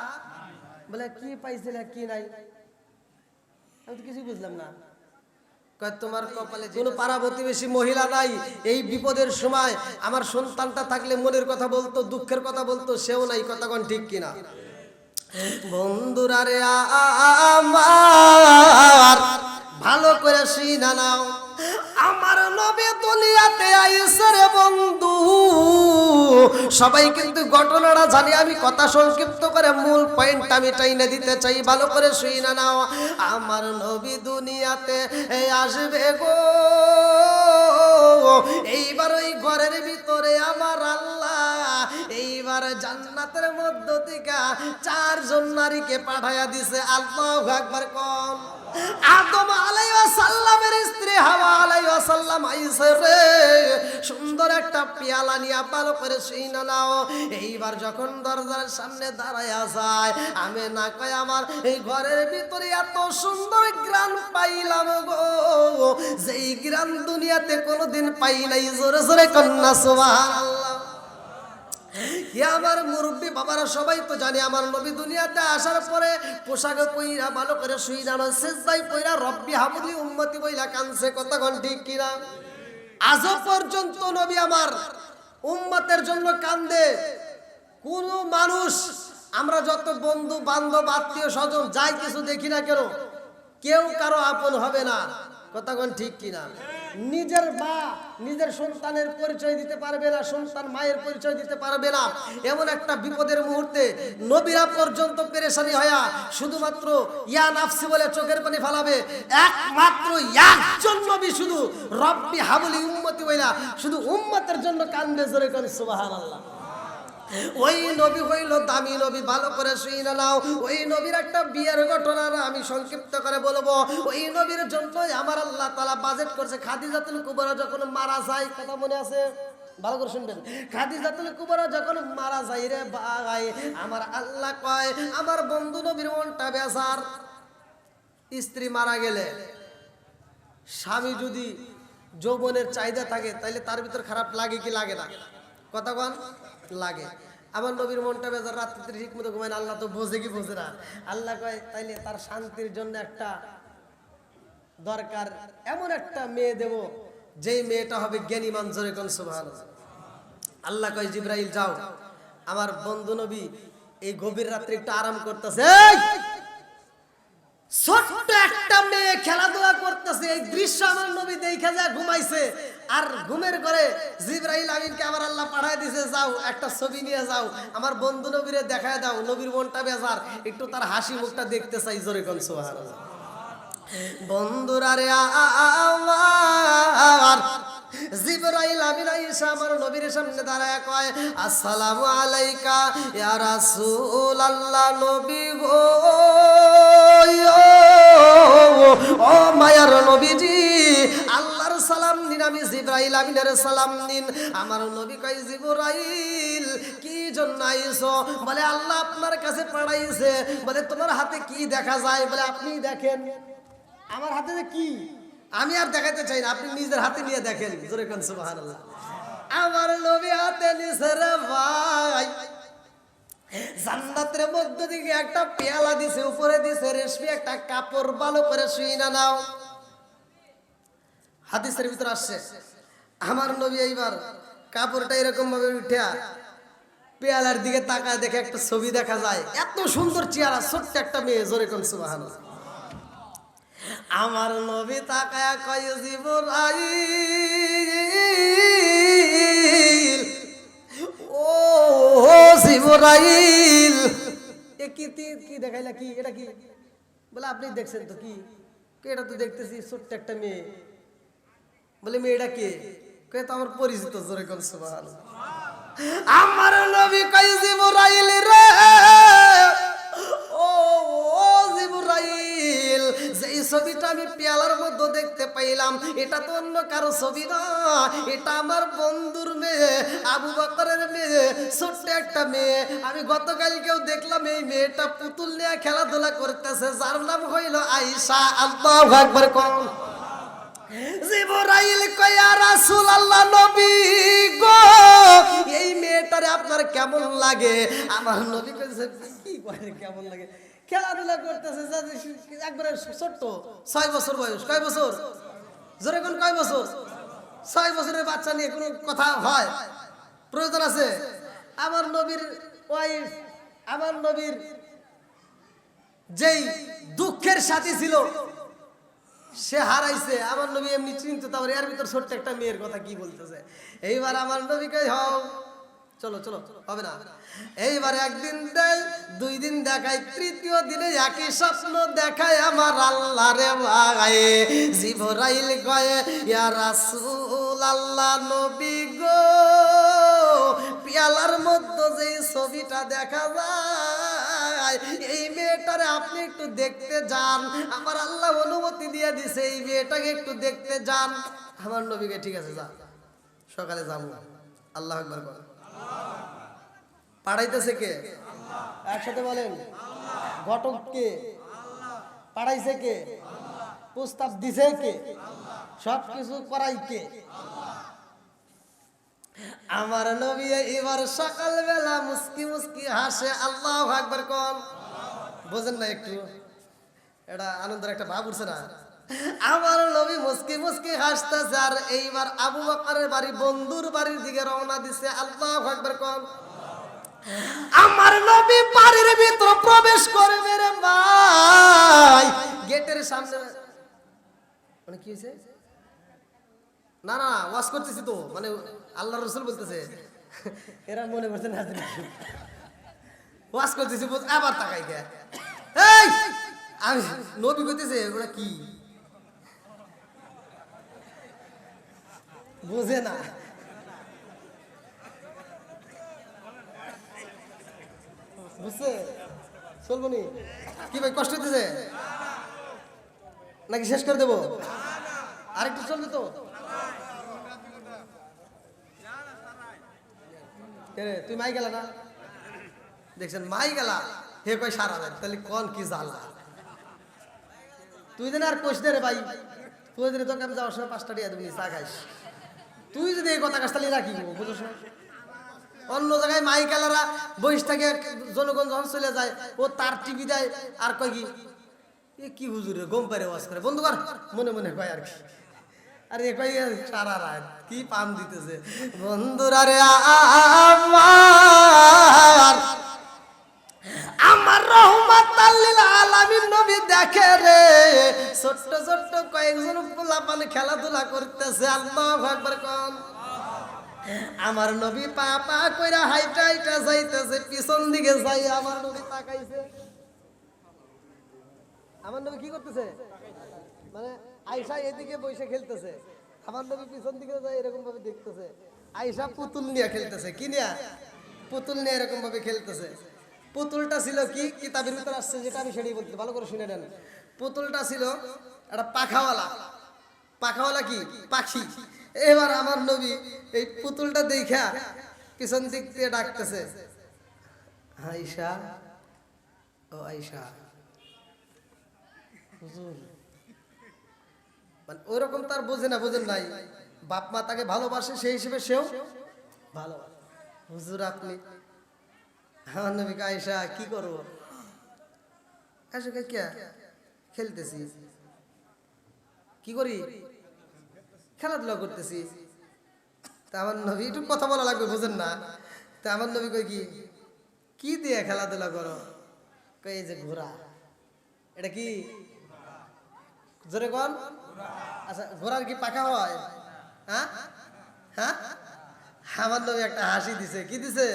বলে কি পাইছিল কি নাই? আমি তো কিছু বুঝলাম না। কয়, তোমার কপালে কোনো পাড়া প্রতিবেশী মহিলা নাই? এই বিপদের সময় আমার সন্তানটা থাকলে মনের কথা বলতো, দুঃখের কথা বলতো, সেও নাই। কথা কোন ঠিক কিনা? বন্ধুরা রে আমার, ভালো করে শুনা নাও, আমার নবী দুনিয়াতে আইছে রে বন্ধু। সবাই কিন্তু ঘটনাটা জানি, আমি কথা সংক্ষিপ্ত করে মূল পয়েন্ট আমি টাইনে দিতে চাই, ভালো করে শুনে নাও। আমার নবী দুনিয়াতে আসবে গো, এইবার ওই ঘরের ভিতরে আমার আল্লাহ এইবার জান্নাতের মধ্য থেকে 4 জন নারীকে পাঠাইয়া দিছে। আল্লাহু আকবার কোন। আদম আলাইহিস সালামের স্ত্রী হাওয়া আলাইহিস সালাম আইছে রে, সুন্দর একটা পেয়ালা নিয়ে, ভালো করে শুনে নাও। এইবার যখন দরজার সামনে দাঁড়ায়া যায়, আমি না কয় আমার এই ঘরের ভিতরে এত সুন্দর গ্রান পাইলাম গো, যেই গ্রান দুনিয়াতে কোনোদিন পাই নাই। জোরে জোরে কন্যা সুবহানাল্লাহ। আমার মুরব্বী বাবারা সবাই তো জানে, আমার নবী দুনিয়াতে আসার পরে পোশাক পইরা ভালো করে শুই জানো, সেজদাই পইরা রব্বি হাবলি উম্মতি বইলা কানছে। কতক্ষণ ঠিক কিনা? আজও পর্যন্ত নবী আমার উম্মতের জন্য কান্দে। কোন মানুষ, আমরা যত বন্ধু বান্ধব আত্মীয় স্বজন যাই কিছু দেখি না কেন, কেউ কারো আপন হবে না। কতক্ষণ ঠিক কিনা? নিজের মা নিজের সন্তানের পরিচয় দিতে পারবে না, সন্তান মায়ের পরিচয় দিতে পারবে না। এমন একটা বিপদের মুহূর্তে নবীরা পর্যন্ত পেরেশানি হয়া শুধুমাত্র ইয়া নাফসি বলে চোখের পানি ফেলাবে। একমাত্র একজন নবী শুধু রব্বি হাবলি উম্মতি বইলা শুধু উম্মতের জন্য কান্দে। জোরে কোন সুবহানাল্লাহ। ওই নবী হইল দামি নবী, ভালো করে শুনে নাও। ওই নবীর একটা বিয়ের ঘটনা আমি সংক্ষিপ্ত করে বলবো। ওই নবীর জন্য আমার আল্লাহ তাআলা বাজেট করছে। খাদিজাতুল কুবরা যখন মারা যায়, কথা মনে আছে? ভালো করে শুনবেন। খাদিজাতুল কুবরা যখন মারা যায় রে ভাই, আমার আল্লাহ কয় আমার বন্ধু নবীর মনটা বেজার। স্ত্রী মারা গেলে স্বামী যদি যৌবনের চাহিদা থাকে তাহলে তার ভিতর খারাপ লাগে কি লাগে না? কথা কন লাগে। আমার নবীর মনটা বেজার, রাত্রিতে ঠিক মতো ঘুমায় না। আল্লাহ তো বোঝে কি বোঝে না। আল্লাহ কয় তাইলে তার শান্তির জন্য একটা দরকার, এমন একটা মেয়ে দেব যেই মেয়েটা হবে জ্ঞানী মানুষের কোন সুবহানাল্লাহ। আল্লাহ কয় জিবরাইল যাও, আমার বন্ধু নবী এই গভীর রাত্রে একটু আরাম করতেছে। ছোট্ট একটা মেয়ে খেলাধুলা করতেছে, এই দৃশ্য আমার নবী দেখে যা ঘুমাইছে। আর ঘুমের ঘরে জিবরাইল আমিনকে আমার আল্লাহ পাঠায় দিছে, যাও একটা ছবি নিয়ে যাও, আমার বন্ধু নবীরে দেখায় দাও, নবীর মনটা বেজার, একটু তার হাসি মুখটা দেখতে চাই। জোরে কোন সুবহানাল্লাহ। বন্ধুরা রে আমার জিবরাইল আমিন আয়েশা আমার নবীর সামনে দাঁড়ায় কয় আসসালামু আলাইকা ইয়া রাসূলুল্লাহ। নবী গো, ও মায়ার নবীজি, আল্লাহর সালাম নিন, আমি জিবরাইল আমিনের সালাম নিন। আমার নবী কয় জিবরাইল কি জন্য আইছো? বলে আল্লাহ আপনার কাছে পাঠাইছে। বলে তোমার হাতে কি দেখা যায়? বলে আপনি দেখেন। আমার হাতে কি? আমি আর দেখাতে চাই না, আপনি নিজের হাতে নিয়ে দেখেন। জোরে কোন সুবহানাল্লাহ। আমার নবী হাতে নিছে রে ভাই, জান্নাতের মধ্য থেকে একটা পেয়ালা দিছে, উপরে দিছে রেশমি একটা কাপড়। ভালো করে শুই না নাও। হাদিসের ভিতর আসছে আমার নবী এইবার কাপড়টা এরকম ভাবে উঠে পেয়ালার দিকে তাকায়, দেখে একটা ছবি দেখা যায়, এত সুন্দর চেহারা, ছোট্ট একটা মেয়ে। জোরে কোন সুবহানাল্লাহ। আমার নবী তাকায়া কয় জিবরাইল, ও জিবরাইল, এ কি কি দেখাইলা? কি এটা কি? বলে আপনি দেখছেন তো কি? এটা তো দেখতেছি ছোট্ট একটা মেয়ে। বলে মেয়েটা কে? কে? তো আমার পরিচিত। জোরে কোন সুবহানাল্লাহ। আমার নবী কয় জিবরাইল রে, ও জিবরাইল, যেই ছবিটা আমি পেয়ালার মধ্যে দেখতে পাইলাম এটা তো অন্য কারো ছবি না, এটা আমার বন্ধুর মেয়ে, আবু বকরের মেয়ে, ছোট্ট একটা মেয়ে। আমি গতকালকেও দেখলাম এই মেয়েটা পুতুল নিয়ে খেলাধুলা করতেছে, যার নাম হইল আয়েশা। আল্লাহু আকবার কোন। জিবরাইল কয় ইয়া রাসূলুল্লাহ, নবী গো, এই মেয়েটারে আপনার কেমন লাগে? আমার নবী কইছে কি কয় কেমন লাগে? খেলাধুলা করতেছে, একবারে ছোট্ট, 6 বছর বয়স। কয় বছর? জোরে কোন কয় বছর? 6 বছরের বাচ্চা নিয়ে কোনো কথা হয়? প্রয়োজন আছে? আমার নবীর ওয়াইফ, আমার নবীর যেই দুঃখের সাথী ছিল, সে হারাইছে, আমার নবী এমনি চিন্তা, তারপরে এর ভিতর ছোট্ট একটা মেয়ের কথা কি বলতেছে। এইবার আমার নবীকে হও চলো চলো হবে না। এইবার একদিন দেয়, 2 দিন দেখায়, তৃতীয় দিনে একই স্বপ্ন দেখায় আমার আল্লাহ রে ভাই। জিবরাইল কয়ে ইয়া রাসূল আল্লাহ নবী গো, পিয়ালার মধ্যে যে ছবিটা দেখা যায় এই মেয়েটারে আপনি একটু দেখতে যান। আমার আল্লাহ অনুমতি দিয়ে দিছে, এই মেয়েটাকে একটু দেখতে যান। আমার নবীকে ঠিক আছে যা, সকালে যাবো। আল্লাহ আকবার বলেন। পাঠাইতেছে কে? একসাথে বলেন। ঘটক কে? পাঠাইছে কে? প্রস্তাব দিছে কে? সব কিছু করাই কে? আমার নবী এবার সকালবেলা মুস্কি মুস্কি হাসে। আল্লাহু আকবার কোন বোঝেন না একটু? এটা আনন্দের একটা ভাব উঠছে না? আমার নবী মুস্কি মুস্কি হাসতেছে। আর এইবার আবু বকরের বাড়ি, বন্ধুর বাড়ির দিকে রওনা দিছে। আল্লাহু আকবার কোন। আমার নবী বাড়ির ভিতর প্রবেশ করবে রে ভাই, গেটের সামনে মানে কি হয়েছে? না না ওয়াজ করতেছি তো, মানে আল্লাহ রসুল বলতেছে, এরা মনে করছে না ওয়াজ করতেছি, আবার তাকাই কে? এই আমি নবী কইতেছে, ওরা কি বুঝে না? বুঝছে? চলবো নি কি ভাই? কষ্ট হইতেছে নাকি শেষ করে দেবো? আরেকটু চলবে তো? তুই মাই গেলা না? দেখছেন মাই গেলা, হে কয় সারা রাত, তাহলে কোন কি জ্বালা? তুই যেন আর কোশ রে ভাই, তুই যদি তোকে আমি যাওয়ার সময় 5টা দিয়ে দেবনি চা খাইস। তুই যদি এই কথা কাজ তাহলে রাখি বুঝছ না? অন্য জায়গায় মাইকেলারা বয়স থেকে জনগণ যখন চলে যায়, ও তার টিভি দেয় আর কয় কি এ কি হুজুরে গম পারে ওয়াজ করে, বন্ধু কর মনে মনে কয় আর কি। আরে এ কয় সারা রাত কি পাম দিতেছে। বন্ধুরা রে আমার রহমাতাল লিল আলামিন নবী দেখে রে, ছোট্ট ছোট্ট কয়েকজন পোলাপান খেলাধুলা করতেছে। আল্লাহু আকবার কোন। আমার নবী পা পা কইরা হাইটা হাইটা যাইতেছে, পিছন দিকে যাই আমার নবী তাকাইছে। আমার নবী কি করতেছে? মানে আয়েশা এদিকে বসে খেলতেছে, আমার নবী পিছন দিকে যাই এরকম ভাবে দেখতেছে। আয়েশা পুতুল নিয়ে খেলতেছে। কি নিয়ে? পুতুল নিয়ে এরকম ভাবে খেলতেছে। পুতুলটা ছিল কি, কিতাবের ভিতর আসছে, যেটা আমি সেটাই বলতে, ভালো করে শুনে নেন। পুতুলটা ছিল একটা পাখাওয়ালা। পাখাওয়ালা কি? পাখি। এবার আমার নবী এই পুতুলটা দেখা পিছন দিক দিয়ে ডাকতেছে, আয়েশা ও আয়েশা। হুজুর মানে ওইরকম তার বোঝে না, বোঝেন নাই? বাপ মা তাকে ভালোবাসে, সেই হিসেবে সেও ভালোবাসে। হুজুর আপনি? আমার নবীকে আয়েশা কি করবো? আয়েশা কে খেলতেছি। কি করি? খেলাধুলা করতেছি। তা আমার নবী একটু কথা বলা লাগবে, বুঝেন না? তা আমার নবী কই কি দিয়ে খেলাধুলা করো? কই এই যে ঘোড়া। এটা কি? জোরে কোন। আচ্ছা ঘোড়ার কি পাখা হয়? হ্যাঁ হ্যাঁ। আমার নবী একটা হাসি দিছে। কি দিছে?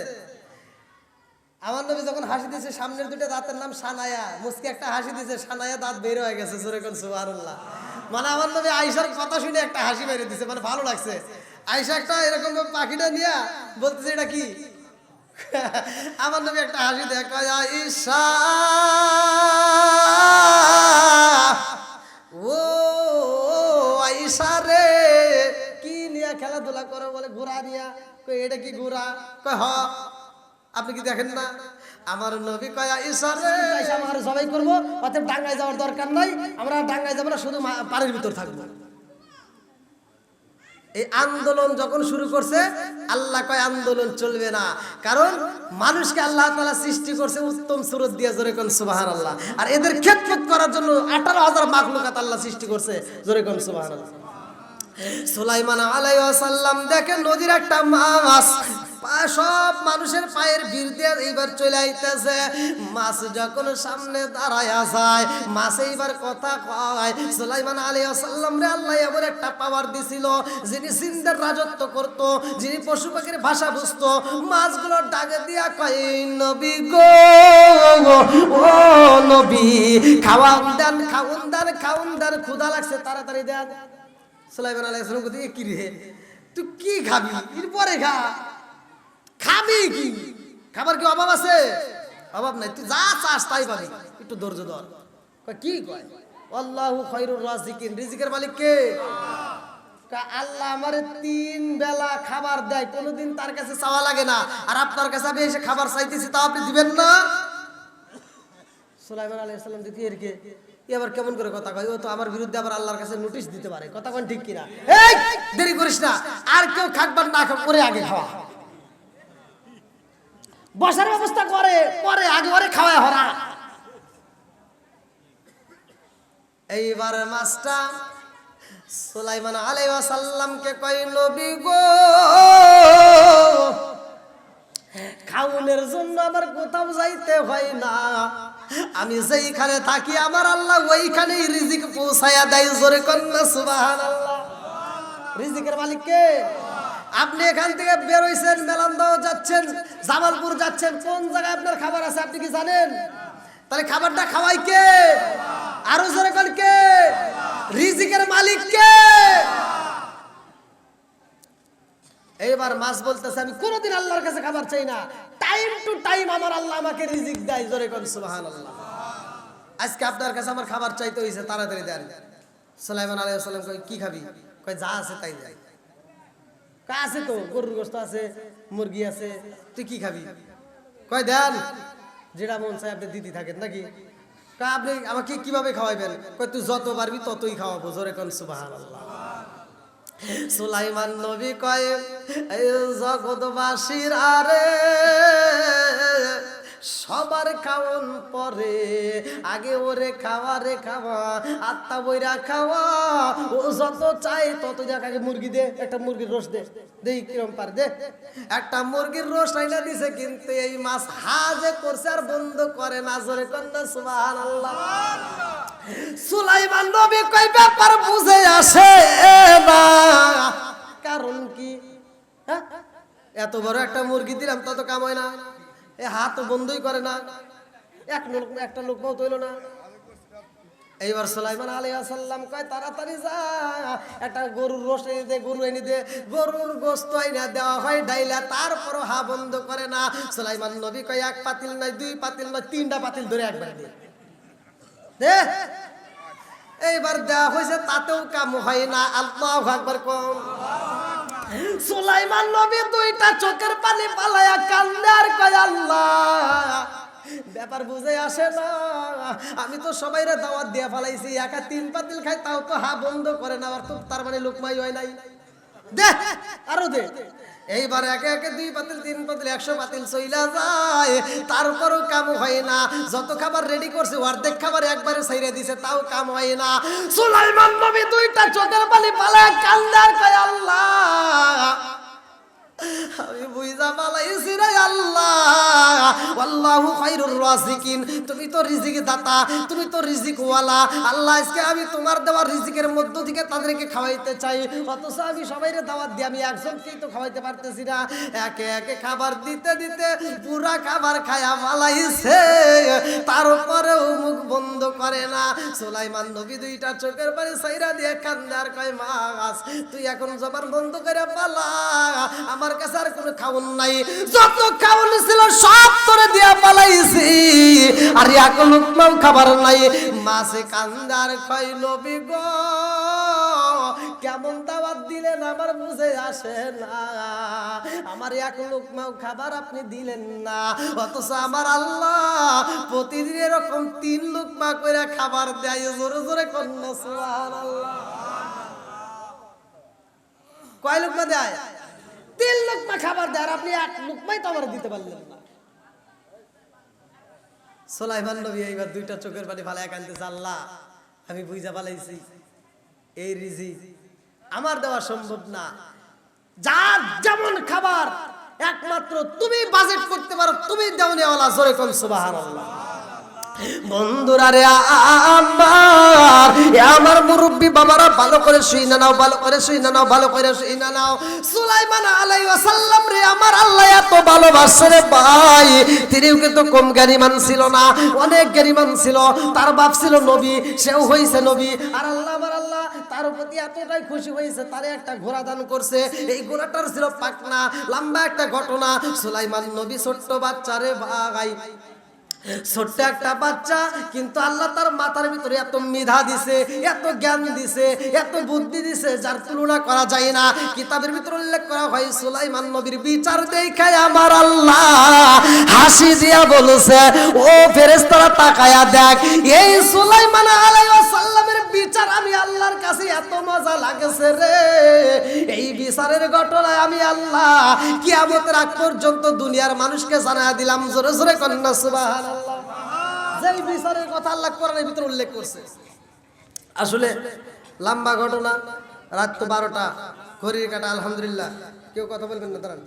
আমার নবী যখন হাসি দিছে, সামনের 2টা দাঁতের নাম সানায়া, মুস্কি একটা হাসি দিছে, সানায়া দাঁত বের হয়ে গেছে। জোরে কোন সুবহানাল্লাহ। মানে আমার নবী আয়েশার কথা শুনে একটা হাসি মেরে দিছে, মানে ভালো লাগছে। আয়েশা একটা এরকম পাখিটা নিয়ে বলতেছে এটা কি? আমার নবী একটা হাসি দেয়, কয় আয়েশা ও আয়েশা রে, কি নিয়ে খেলাধুলা করো? বলে ঘোড়া নিয়া। কই এটা কি ঘোড়া? কয় হ। আপনি কি দেখেন না? আমার নবী কয় আয়েশা রে, আয়েশা আমার সবাই করবো, অতএব ডাঙ্গায় যাওয়ার দরকার নাই, আমরা ডাঙ্গায় যাবো না, শুধু পানির ভিতর থাকবো। এই আন্দোলন যখন শুরু করছে, আল্লাহ কয় আন্দোলন চলবে না, কারণ মানুষকে আল্লাহ তাআলা সৃষ্টি করছে উত্তম সুরত দিয়ে। জোরে কোন সুবহানাল্লাহ। আর এদের খেদমত করার জন্য 18,000 মাখলুকাত আল্লাহ সৃষ্টি করছে। জোরে কোন সুবহানাল্লাহ। সুলাইমান আলাইহিস সালাম দেখেন নদীর একটা মাছ সব মানুষের পায়ের ভিড় দিয়ে এইবার চলে আইতেছে। মাছ যখন সামনে দাঁড়ায়া যায়, মাছ এইবার কথা কয়। সুলাইমান আলাইহিস সালাম রে আল্লাহ এমন একটা পাওয়ার দিছিল, যিনি জিন্দের রাজত্ব করত, যিনি পশু পাখির ভাষা বুঝতো। মাছগুলো ডাকে দিয়া কয়, নবী গো, ও নবী, খাওয়ান দেন, খাউন দেন, খাউন দেন, ক্ষুধা লাগছে, তাড়াতাড়ি দেন। সুলাইমান আলাইহিস সালাম কইতে, কি রে, তুই কি খাবি? এরপরে খা, খাবি কি? খাবার কি অভাব আছে? অভাব নাই, তুই যা চাস তাই পাবি, একটু ধৈর্য ধর। কয় কি কয়? আল্লাহু খায়রুর রাজিকিন, রিজিকের মালিক কে? আল্লাহ আমারে 3 বেলা খাবার দেয়, কোনোদিন তার কাছে চাওয়া লাগে না। আর আপনার কাছে আমি এসে খাবার চাইতেছি, তাও আপনি দিবেন না? সুলাইমান আলাইহিস সালাম দেখি এরকে এবার কেমন করে কথা কয়, ও তো আমার বিরুদ্ধে আবার আল্লাহর কাছে নোটিশ দিতে পারে। কথা কোন ঠিক কিনা? এই দেরি করিস না, আর কেউ খাকবার না খাক, করে আগে খাওয়া। বসার ব্যবস্থা করে পরে, আগে ওরে খাওয়ায় হরা। এইবার মাছটা সুলাইমান আলাইহিস সালামকে কয়, নবী গো, খাউনের জন্য আমার কোথাও যাইতে হয় না, আমি যেইখানে থাকি আমার আল্লাহ ওইখানেই রিজিক পৌঁছায়া দেয়। জোরে কন্যা সুবহানাল্লাহ। রিজিকের মালিক কে? আপনি এখান থেকে বের হইছেন, মেলান্দাও যাচ্ছেন, জামালপুর যাচ্ছেন, কোন জায়গায় আপনার খাবার আছে আপনি কি জানেন? তাহলে খাবারটা খাওয়াই কে? আরো জোরে কোন কে? রিজিকের মালিক কে? এইবার মাছ বলতেছে, আমি কোনোদিন আল্লাহর কাছে খাবার চাই না, টাইম টু টাইম আমার আল্লাহ আমাকে রিজিক দেয়। জোরে কোন সুবহানাল্লাহ। আজকে আপনার কাছে আমার খাবার চাইতে হইছে, তাড়াতাড়ি দেন। সুলাইমান আলাইহিস সালাম কয়, কি খাবি? কয় যা আছে তাই দেয়। কয় আছে তো, গরুর গোশত আছে, মুরগি আছে, তুই কি খাবি? কয় দেন, যেটা মন চাই আপনি দিতে থাকেন নাকি? কয় আপনি আমাকে কিভাবে খাওয়াইবেন? কয় তুই যত পারবি ততই খাওয়াবো। জোরে কোন সুবহানাল্লাহ। সুলাইমান নবী কয়, এই জগৎবাসীর আরে সবার খাওন পরে, আগে ওরে খাওয়া রে খাওয়া, আত্মা বইরা খাওয়া, ও যত চাই তত যাক। আগে মুরগি দে, একটা মুরগির রোস্ট দে, দেই কিরম পার দে। একটা মুরগির রোস্ট আইনা দিছে, কিন্তু এই মাছ হাজে করছে আর বন্ধ করে না। জোরে কন্যা সুবহানাল্লাহ। সুলাইমান নবী কয়, ব্যাপার বুঝে আসে না, কারণ কি? হ্যাঁ, এত বড় একটা মুরগি দিলাম তত কাম হয় না, এ হাত বন্ধই করে না, একটা লোকমাও তৈল না। এইবার সুলাইমান আলাইহিস সালাম কয়, তাড়াতাড়ি যা, একটা গরুর রোস্ট এনে দে, গরু এনে দে। গরুর গোশত এনে দেওয়া হয় ডাইলা, তারপরও হা বন্ধ করে না। সুলাইমান নবী কয়, 1 পাতিল নয়, 2 পাতিল নয়, 3টা পাতিল ধরে একবার দে দে। এইবার দেওয়া হয়েছে, তাতেও কাম হয় না। আল্লাহু আকবার কোন। সুলাইমান নবী 2টা চোখের পানি পালায়া কান্দে আর কয়, আল্লাহ ব্যাপার বুঝে আসে না, আমি তো সবাইরে দাওয়াত দিয়ে ফেলাইছি, একা 3 পাতিল খাই তাও তো হা বন্ধ করে না। আর তো তার মানে লোকমাই হয় নাই, দে আরো দে। এইবার একে একে 2 পাতিল 3 পাতিল 100 পাতিল চইলা যায়, তারপরও কাম হয় না। যত খাবার রেডি করছে অর্ধেক খাবার একবারে ছাইরা দিছে, তাও কাম হয় না। সুলাইমান নবী 2টা চোখের পানি পালায়া কান্দে আর কয়, আল্লাহ আমি বুঝা পালাইছি রে আল্লাহ, আল্লাহু খায়রুর রাজিকিন, তুমি তো রিজিক দাতা, তুমি তো রিজিক ওয়ালা। আল্লাহ আজকে আমি তোমার দেওয়া রিজিকের মধ্য থেকে তাদেরকে খাওয়াইতে চাই, অথচ আমি সবাইরে দাওয়াত দিই, আমি একজনকেই তো খাওয়াইতে পারতেছি না। একে একে খাবার দিতে দিতে পুরা খাবার খায়া পালাইছে, তারপরেও মুখ বন্ধ করে না। সুলাইমান নবী 2টা চোখের পানি ছাইরা দিয়ে কান্দে আর কয়, মাছ তুই এখন জবান বন্ধ করে পালা, আমার কাছে আর কোনো খাওন নাই, যত খাওন ছিল সব তোরে দিয়া পালাইছি, আর এক লোকমাও খাবার নাই। মাছে কান্দার কয়, নবী গো, কেমন দাওয়াত দিলেন আমার বুঝে আসে না, আমার এক লোকমাও খাবার আপনি দিলেন না, অথচ আমার আল্লাহ প্রতিদিন এরকম 3 লোকমা করে খাবার দেয়। জোরে জোরে কন্যা সুবহানাল্লাহ। কয় লোকমা দেয়? 3 লোকমা খাবার দেয়, আর আপনি 1 লোকমাই তো আমার দিতে পারলেন না। সুলাইমান নবী এইবার 2টা চোখের পানি ফালায়া কাঁদতেছে, আল্লাহ আমি বুঝা পালাইছি এই রিজিক আমার দেওয়া সম্ভব না, যার যেমন খাবার একমাত্র তুমি বাজেট করতে পারো, তুমি দেওয়ানিওয়ালা, জোরে কোন সুবহানাল্লাহ। বন্ধুরা রে আমার, আমার মুরব্বী বাবারা ভালো করে শুইনা নাও, ভালো করে শুইনা নাও, ভালো করে শুইনা নাও। সুলাইমান আলাইহিস সালাম রে আমার আল্লাহ এত ভালোবাসে রে ভাই, তিনিও কিন্তু কম জ্ঞানীমান ছিল না, অনেক জ্ঞানীমান ছিল। তার বাপ ছিল নবী, সেও হইছে নবী। আর আল্লাহ আমার আল্লাহ তার প্রতি এতটাই খুশি হয়েছে, তারে একটা ঘোড়া দান করছে। এই ঘোড়াটার ছিল পাকনা, লম্বা একটা ঘটনা। সুলাইমান নবী ছোট্ট বাচ্চা রে ভাই, ছোট্ট একটা বাচ্চা, কিন্তু আল্লাহ তার মাথার ভিতরে এত মেধা দিছে, এত জ্ঞান দিছে, এত বুদ্ধি দিছে, যার তুলনা করা যায় না। কিতাবের ভিতরে উল্লেখ করা হয় সুলাইমান নবীর বিচার দেখে আমার আল্লাহ হাসি দিয়া বলছে, ও ফেরেশতারা তাকায়া দেখ, এই সুলাইমান আলাইহিস সালামের বিচার আমি আল্লাহর কাছে এত মজা লাগেছে রে, এই বিচারের ঘটনায় আমি আল্লাহ কিয়ামতের আগ পর্যন্ত দুনিয়ার মানুষকে জানায়া দিলাম। জোরে জোরে কন্যা সুবহানাল্লাহ। যেই বিচারের কথা আল্লাহ কোরআনের ভিতরে উল্লেখ করছে। আসলে লম্বা ঘটনা, রাত তো 12টা, ঘড়ির কাটা। আলহামদুলিল্লাহ, কেউ কথা বলবেন না, দাঁড়ান।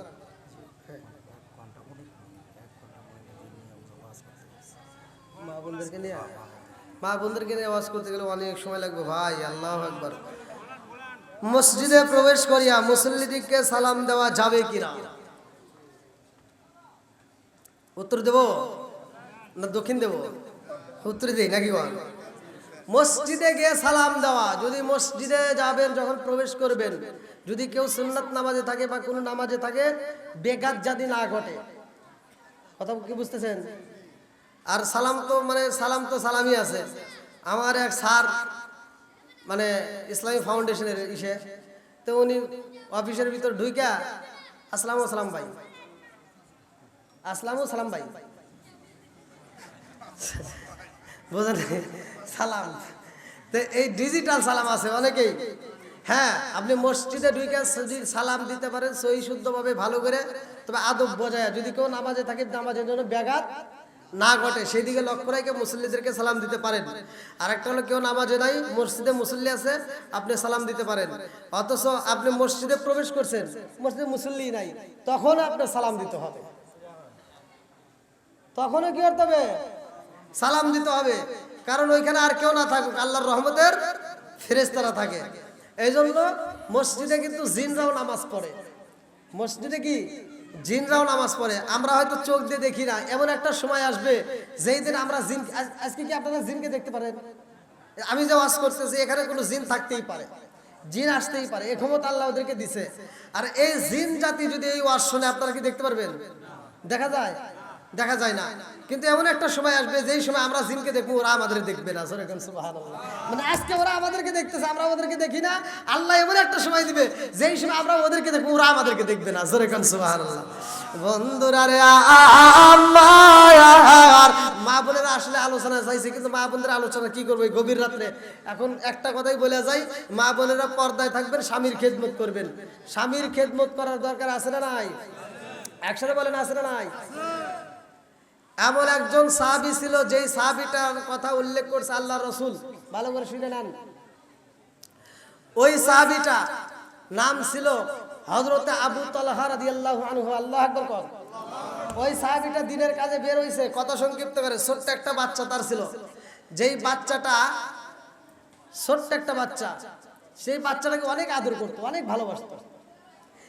মা বোনদেরকে নিয়ে আওয়াজ করতে গেলে অনেক সময় লাগবে ভাই। আল্লাহু আকবার। মসজিদে প্রবেশ করিয়া মুসল্লিদিকে সালাম দেওয়া যাবে কিনা? উত্তর দেব না দক্ষিণ দেব? উত্তর দেই নাকি বল? মসজিদে গিয়ে সালাম দেওয়া, যদি মসজিদে যাবেন, যখন প্রবেশ করবেন, যদি কেউ সুন্নাত নামাজে থাকে বা কোনো নামাজে থাকে, বেগাত যদি না ঘটে, কথা কি বুঝতেছেন? আর সালাম তো মানে সালাম তো সালামই আছে। আমার এক স্যার মানে ইসলামী ফাউন্ডেশনের ইসে, তো উনি অফিসের ভিতর ঢুইকা আসসালামু সালাম ভাই, আসসালামু সালাম ভাই, বোঝেন সালাম। তো এই ডিজিটাল সালাম আছে অনেকেই। হ্যাঁ, আপনি মসজিদে ঢুকে যদি সালাম দিতে পারেন সহি শুদ্ধভাবে ভালো করে, তবে আদব বজায়, যদি কেউ নামাজে থাকে নামাজের জন্য ব্যাঘাত না ঘটে সেই দিকে লক্ষ্য রেখে মুসল্লিদেরকে সালাম দিতে পারেন। আর একটা হলো কেউ নামাজে নাই, মসজিদে মুসল্লি আছে, আপনি সালাম দিতে পারেন। অথচ আপনি মসজিদে প্রবেশ করছেন, মসজিদে মুসল্লি নাই, তখন আপনার সালাম দিতে হবে। তখনও কি করতে হবে? সালাম দিতে হবে। কারণ ওইখানে আর কেউ না থাকুক, আল্লাহর রহমতের ফেরেশতারা থাকে। এই জন্য মসজিদে কিন্তু জিনরাও নামাজ পড়ে। মসজিদে কি জিনরাও নামাজ পড়ে, আমরা হয়তো চোখ দিয়ে দেখি না। এমন একটা সময় আসবে যেই দিন আমরা জিন, আজকে কি আপনারা জিনকে দেখতে পারেন? আমি যে ওয়াজ করতেছি এখানে কোনো জিন থাকতেই পারে, জিন আসতেই পারে, এই ক্ষমতা আল্লাহ ওদেরকে দিছে। আর এই জিন জাতি যদি এই ওয়াজ শুনে, আপনারা কি দেখতে পারবেন? দেখা যায়? দেখা যায় না। কিন্তু এমন একটা সময় আসবে যেই সময় আমরা জিনকে দেখবো, ওরা আমাদের দেখবে না। সুবহানাল্লাহ। মানে আজকে ওরা আমাদেরকে দেখতেছে, আমরা ওদেরকে দেখি না। আল্লাহ এমন একটা সময় দিবে যেই সময় আমরা ওদেরকে দেখবো, ওরা আমাদেরকে দেখবে না। সুবহানাল্লাহ। বন্ধুরা রে আমার, মা বোনেরা আসলে আলোচনা চাইছে, কিন্তু মা বোনদের আলোচনা কি করবো গভীর রাত্রে? এখন একটা কথাই বলে যাই, মা বোনেরা পর্দায় থাকবেন, স্বামীর খেদমত করবেন। স্বামীর খেদমত করার দরকার আছে না নাই? একসাথে বলেন, আছে না নাই? এমন একজন সাহাবী ছিল, যেই সাহাবীটার কথা উল্লেখ করছে আল্লাহ রসুল, ভালো করে শুনে নেন। ওই সাহাবীটা নাম ছিল হযরতে আবু তালহা রাদিয়াল্লাহু আনহু। আল্লাহু আকবার কর। ওই সাহাবীটা দিনের কাজে বের হইছে, কথা সংক্ষিপ্ত করে, ছোট্ট একটা বাচ্চা তার ছিল। যেই বাচ্চাটা ছোট্ট একটা বাচ্চা, সেই বাচ্চাটাকে অনেক আদর করতো, অনেক ভালোবাসতো।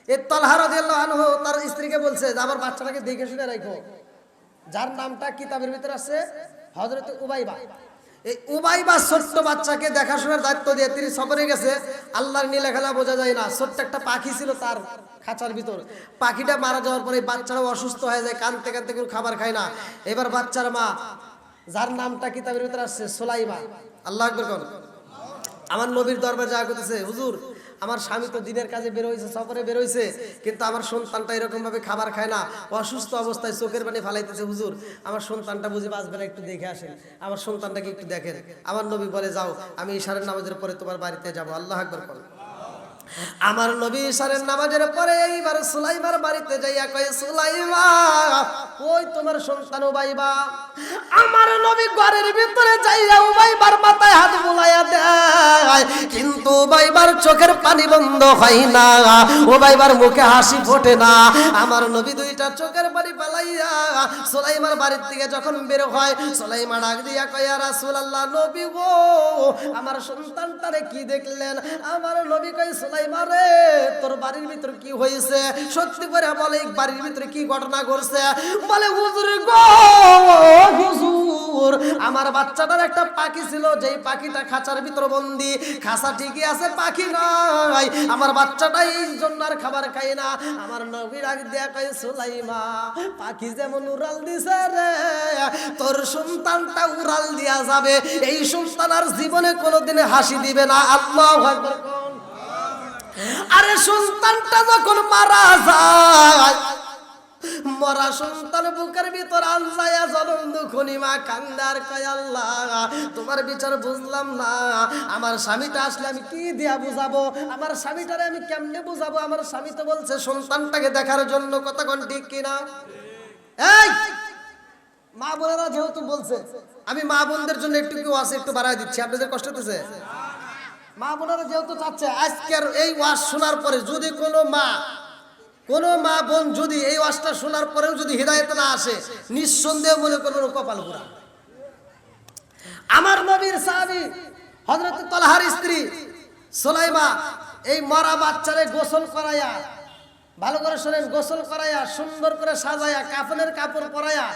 এই তালহা রাদিয়াল্লাহু আনহু তার স্ত্রীকে বলছে যে আমার বাচ্চাটাকে দেখে শুনে রাখো, যার নামটা কিতাবের ভিতরে আছে হযরতে উবাইবা। এই উবাইবা ছোট্ট বাচ্চাকে দেখাশোনার দায়িত্ব দিয়ে তিনি সফরে গেছে। আল্লাহর নীলা খেলা বোঝা যায় না। ছোট্ট একটা পাখি ছিল তার খাঁচার ভিতর। পাখিটা মারা যাওয়ার পরে বাচ্চাটাও অসুস্থ হয়ে যায়, কাঁদতে কাঁদতে কোনো খাবার খায় না। এবার বাচ্চার মা, যার নামটা কিতাবের ভিতরে আসছে সুলাইমা, আল্লাহু আকবার কর, আমার নবীর দরবারে যা করতেছে, হুজুর আমার স্বামী তো দিনের কাজে বের হয়েছে, সফরে বের হয়েছে, কিন্তু আমার সন্তানটা এরকম ভাবে খাবার খায় না, অসুস্থ অবস্থায় চোখের পানি ফালাইতেছে। হুজুর আমার সন্তানটা বুঝি বাঁচবে না, একটু দেখে আসেন, আমার সন্তানটাকে একটু দেখেন। আমার নবী বলে, যাও, আমি ইশারের নামাজের পরে তোমার বাড়িতে যাবো। আল্লাহু আকবার কর। আমার নবী ইশারের নামাজের পরে এইবার সুলাইমার বাড়িতে যাইয়া কয়, সুলাইমা ওই তোমার সন্তান উবাইবা। আমার নবী ঘরের ভিতরে যাইয়া উবাইবার মাথায় হাত বুলাইয়া দেয়, কিন্তু উবাইবার চোখের পানি বন্ধ হয় না, উবাইবার মুখে হাসি ফোটে না। আমার নবী দুইটা চোখের পানি পালাইয়া সুলাইমার বাড়ির থেকে যখন বের হয়, সুলাইমা ডাক দিয়া কয়, ইয়া রাসূলুল্লাহ, নবী গো আমার সন্তানটারে কি দেখলেন? আমার নবী কয়, সুলাইমা রে তোর বাড়ির ভিতর কি হয়েছে? সত্যি করে বলে বাড়ির ভিতরে কি ঘটনা ঘটছে? বলে হুজুর গো হুজুর, আমার বাচ্চাটার একটা পাখি ছিল, যেই পাখিটা খাঁচার ভিতর বন্দি। খাঁচা ঠিকই আছে, পাখি নাই। আমার বাচ্চাটা এই জন্য আর খাবার খায় না। আমার নবী ডাক দিয়া কয়, সুলাইমা পাখি যেমন উড়াল দিছে রে, তোর সন্তানটা উড়াল দিয়া যাবে। এই সন্তান আর জীবনে কোনোদিন হাসি দিবে না। আল্লাহু আকবার। আরে সন্তানটা যখন মারা যায়, মরা সন্তান বুকের ভিতর আল্লায়া জনম দুখনি মা কান্দার কয়, আল্লাহ তোমার বিচার বুঝলাম না। আমার স্বামীটা আসলে আমি কি দিয়া বুঝাবো? আমার স্বামীটারে আমি কেমনে বুঝাবো? আমার স্বামী তো বলছে সন্তানটাকে দেখার জন্য। কথা কোন ঠিক কিনা? এই মা বোনেরা যেহেতু বলছে, আমি মা বোনদের জন্য একটু ওয়াজ একটু বাড়ায় দিচ্ছি। আপনাদের কষ্ট হতেছে? মা বোনেরা যেহেতু চাচ্ছে, আজকের এই ওয়াজ শোনার পরে যদি কোনো মা বোন যদি এই ওয়াজটা শোনার পরেও যদি হিদায়াত না আসে, নিঃসন্দেহ মনে করবেন কপাল পোড়া। আমার নবীর সাহাবী হযরত তালহার স্ত্রী সুলাইমা এই মরা বাচ্চারে গোসল করাইয়া, ভালো করে শোনেন, গোসল করাইয়া সুন্দর করে সাজাইয়া কাফনের কাপড় পরাইয়া